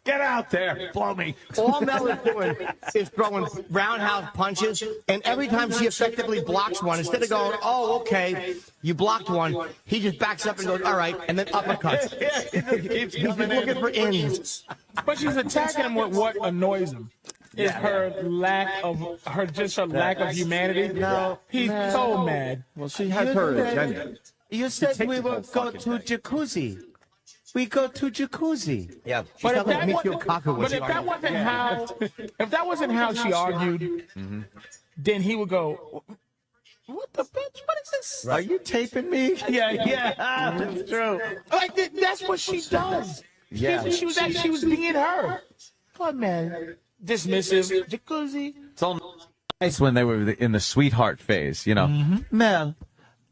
Get out there. Blow me. All Mel is doing is throwing roundhouse punches, and every time she effectively blocks one, instead of going, oh, okay, you blocked one, he just backs up and goes, all right, and then uppercuts. He's just looking for ends. But she's attacking him with what annoys him. Is her lack of lack of humanity. No, he's so mad. Well, she has her agenda. You said we would go to jacuzzi. We go to jacuzzi. Yeah, But if that wasn't how she argued, then he would go, "What the bitch? What is this? Are you taping me?" Yeah, that's true. Like that's what she does. Yeah. She was being her. What man? Dismissive. Jacuzzi. It's all nice when they were in the sweetheart phase, you know. Mel,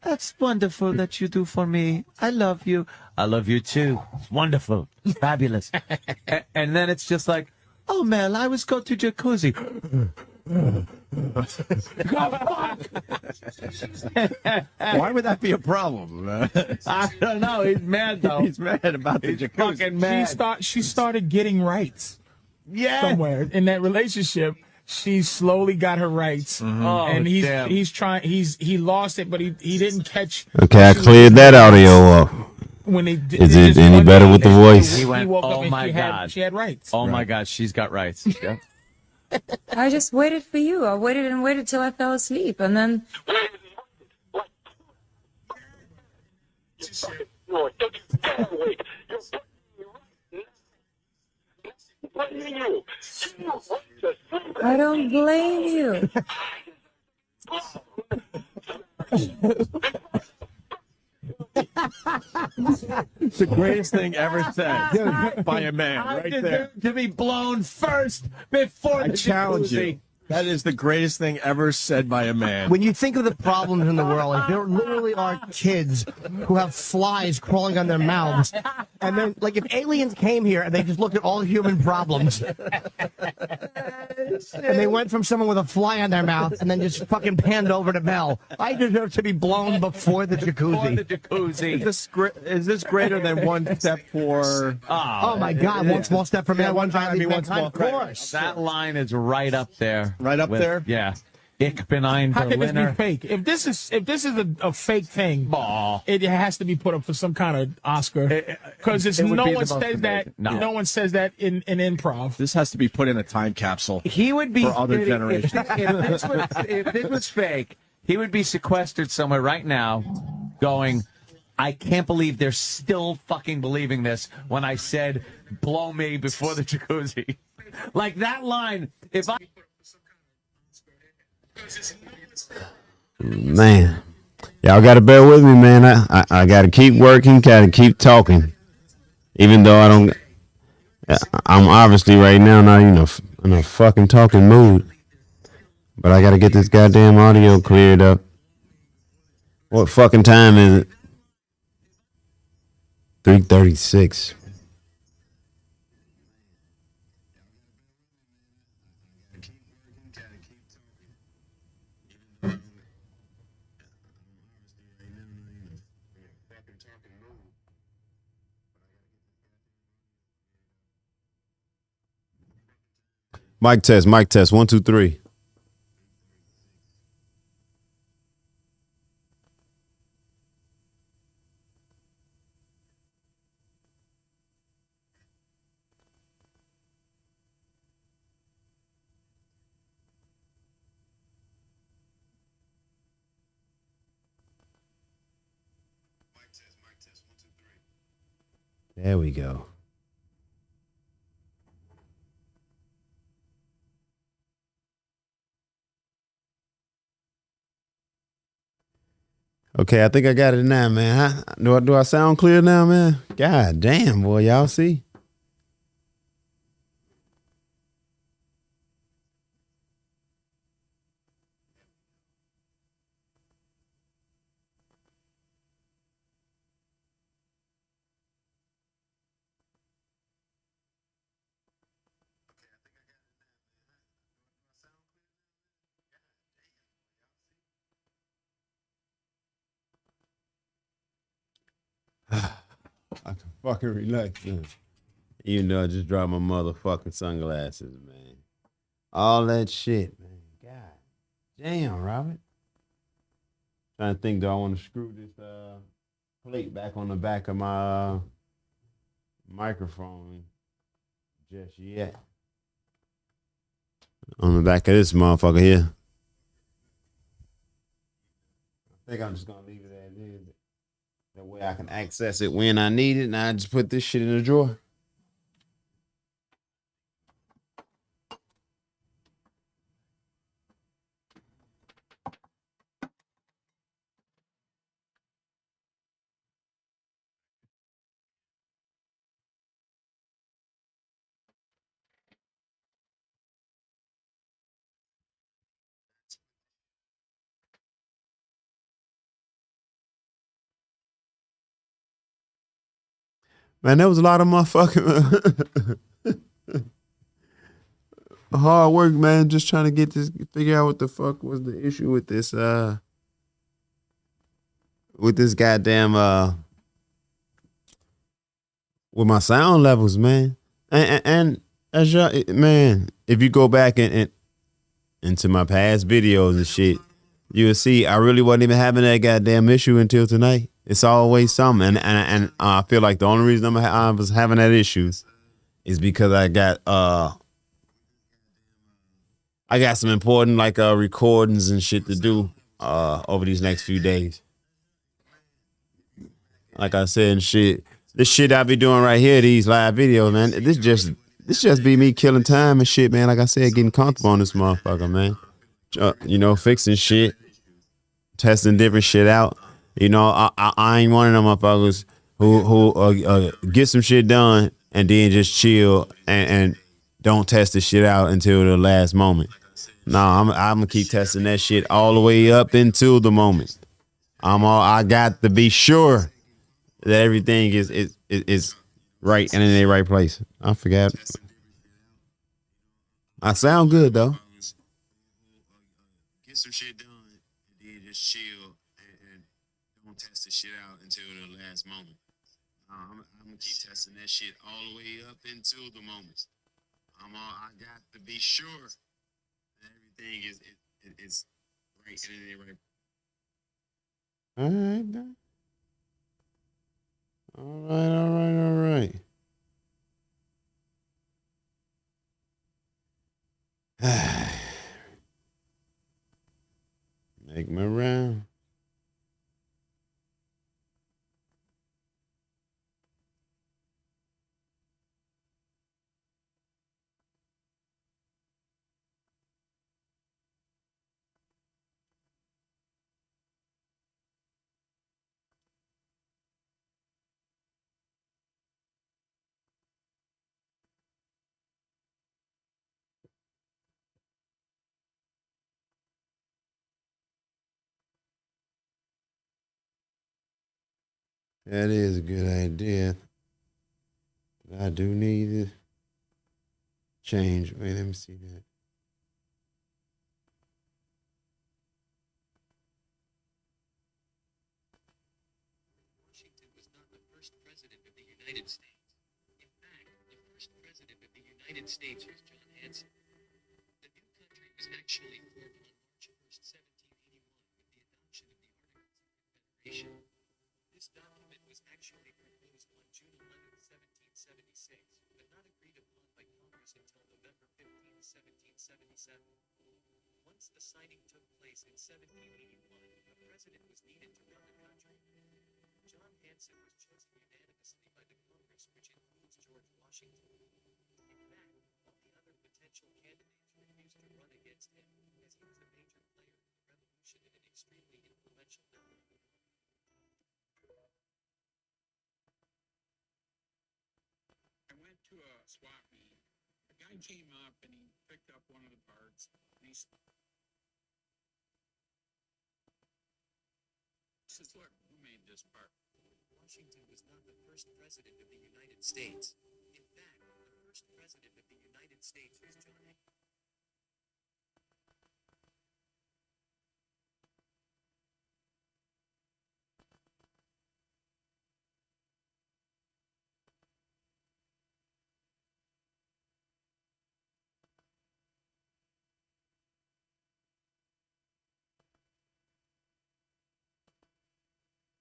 that's wonderful that you do for me. I love you. I love you too. Wonderful. Fabulous. And then it's just like, oh, Mel, I was go to jacuzzi. Why would that be a problem? I don't know. He's mad though. He's mad about the jacuzzi. Fucking mad. She started getting rights. somewhere in that relationship. She slowly got her rights, and he lost it, but he didn't catch. Okay, I cleared that audio up. Is it any better with the voice? He went, woke up oh and my God. She had rights. Oh my God, she's got rights. Yeah. I just waited for you. I waited and waited till I fell asleep, and then. I don't blame you. It's the greatest thing ever said by a man, right there. To be blown first before I challenge you. That is the greatest thing ever said by a man. When you think of the problems in the world, like, there literally are kids who have flies crawling on their mouths. And then, like, if aliens came here and they just looked at all human problems, and they went from someone with a fly on their mouth and then just fucking panned over to Mel, I deserve to be blown before the jacuzzi. Is this greater than one step for... Oh my God, one small step for man, one giant leap one for mankind. small Of course. That line is right up there. Right up there? Yeah. Ich bin ein How can this be Berliner. fake? If this is a fake thing, it has to be put up for some kind of Oscar. Because no one says that. No one says that in improv. This has to be put in a time capsule. He would be for other generations. If this was fake, he would be sequestered somewhere right now, going, I can't believe they're still fucking believing this when I said, blow me before the jacuzzi. Like that line, if I... Man, y'all got to bear with me, man. I got to keep working, got to keep talking. Even though I'm obviously right now not in a fucking talking mood. But I got to get this goddamn audio cleared up. What fucking time is it? 3:36. Mic test, 1, 2, 3. There we go. Okay, I think I got it now, man. Do I sound clear now, man? God damn, boy, y'all see? I can fucking relax, man. Even though I just dropped my motherfucking sunglasses, man. All that shit, man. God damn, Robert. Trying to think, do I want to screw this plate back on the back of my microphone just yet? On the back of this motherfucker here. I think I'm just going to leave it as is. That way I can access it when I need it, and I just put this shit in the drawer. Man, there was a lot of motherfucking hard work, man, just trying to figure out what the fuck was the issue with this goddamn with my sound levels, man. And That's man. If you go back and into my past videos and shit, you'll see I really wasn't even having that goddamn issue until tonight. It's always something, and I feel like the only reason I was having that issue is because I got some important recordings and shit to do over these next few days. Like I said, and shit, this shit I be doing right here, these live videos, man. This just be me killing time and shit, man. Like I said, getting comfortable on this motherfucker, man. Fixing shit, testing different shit out. I ain't one of them motherfuckers who get some shit done and then just chill and don't test the shit out until the last moment. No, I'm gonna keep testing that shit all the way up until the moment. I got to be sure that everything is right and in the right place. I forgot. I sound good though. Get some shit done and then just chill and don't test the shit out until the last moment. I'm gonna keep testing that shit all the way up until the moment. I got to be sure that everything is right and in the right. All right. Make my round. That is a good idea. But I do need to change. Wait, let me see that. Washington was not the first president of the United States. In fact, the first president of the United States was John Hanson. The new country was actually formed on March 1st, 1781, with the adoption of the Articles of Confederation. This document was actually proposed on June 11, 1776, but not agreed upon by Congress until November 15, 1777. Once the signing took place in 1781, a president was needed to run the country. John Hanson was chosen unanimously by the Congress, which includes George Washington. In fact, all the other potential candidates refused to run against him, as he was a major player in the Revolution and an extremely influential member. I went to a swap meet. A guy came up and he picked up one of the parts. And he says, "Look, who made this part?" Washington was not the first president of the United States. In fact, the first president of the United States was John Hanson.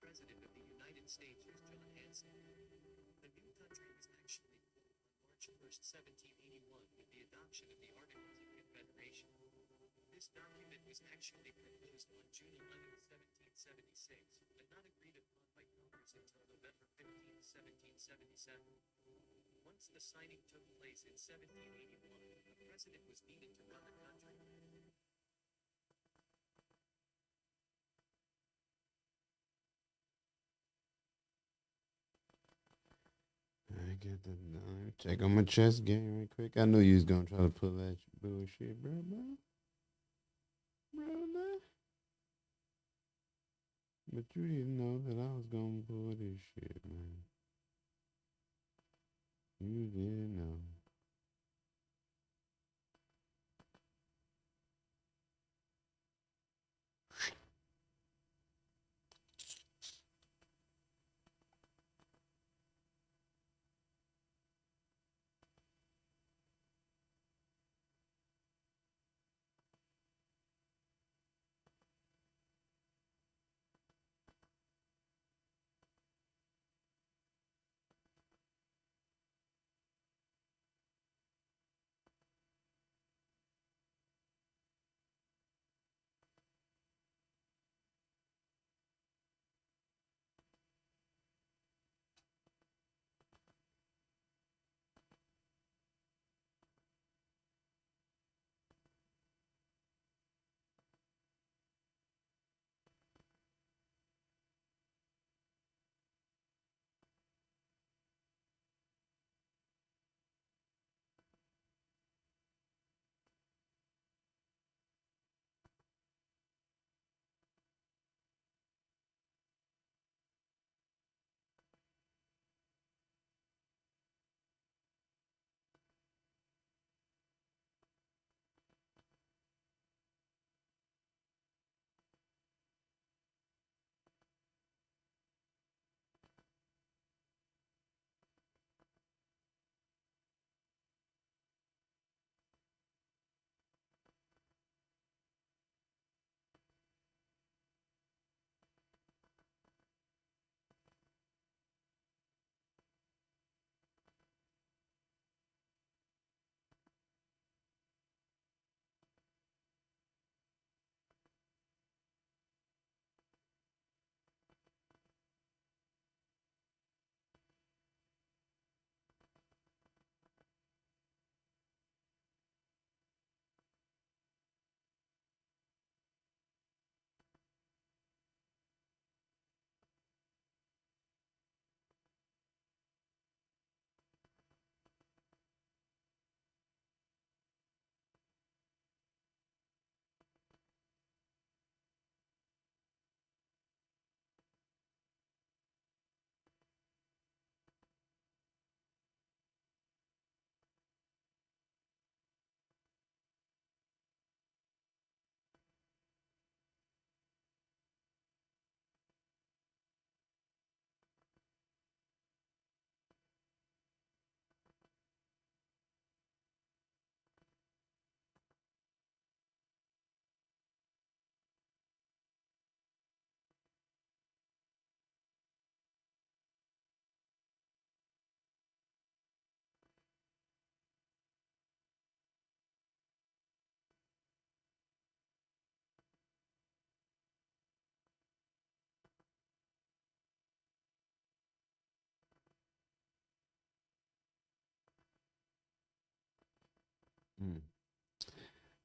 President of the United States was John Hanson. The new country was actually formed on March 1st, 1781, with the adoption of the Articles of Confederation. This document was actually proposed on June 11, 1776, but not agreed upon by Congress until November 15, 1777. Once the signing took place in 1781, a president was needed to run the country. Check on my chess game real quick. I knew you was gonna try to pull that bullshit, bro. But you didn't know that I was gonna pull this shit, man. You didn't know.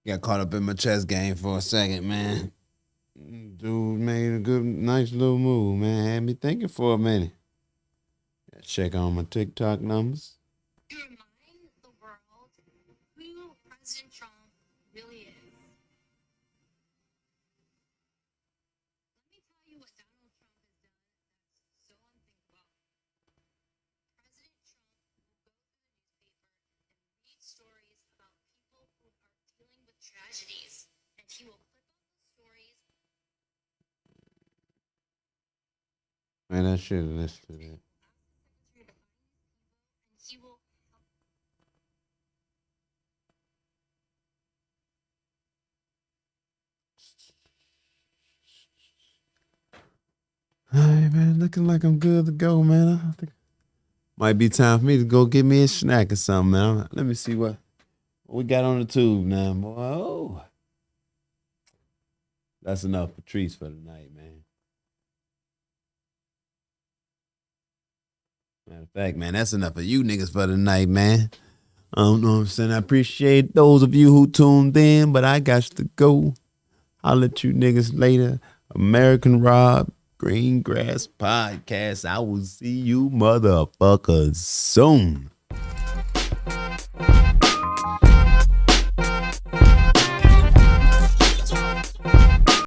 Got caught up in my chess game for a second, man. Dude made a nice little move, man. Had me thinking for a minute. Gotta check on my TikTok numbers. To remind the world who President Trump really is. Let me tell you what Donald Trump has done that's so unthinkable. President Trump will go through the newspaper and read stories about people who are dealing with tragedies, and he will clip out those stories. Man, I should have listened to that. He will All right, man, looking like I'm good to go, man. I think might be time for me to go get me a snack or something, man. Let me see what we got on the tube now, boy. Oh. That's enough Patrice for tonight, man. Matter of fact, man, that's enough of you niggas for tonight, man. I don't know what I'm saying. I appreciate those of you who tuned in, but I got to go. I'll let you niggas later. American Rob, Green Grass Podcast. I will see you motherfuckers soon.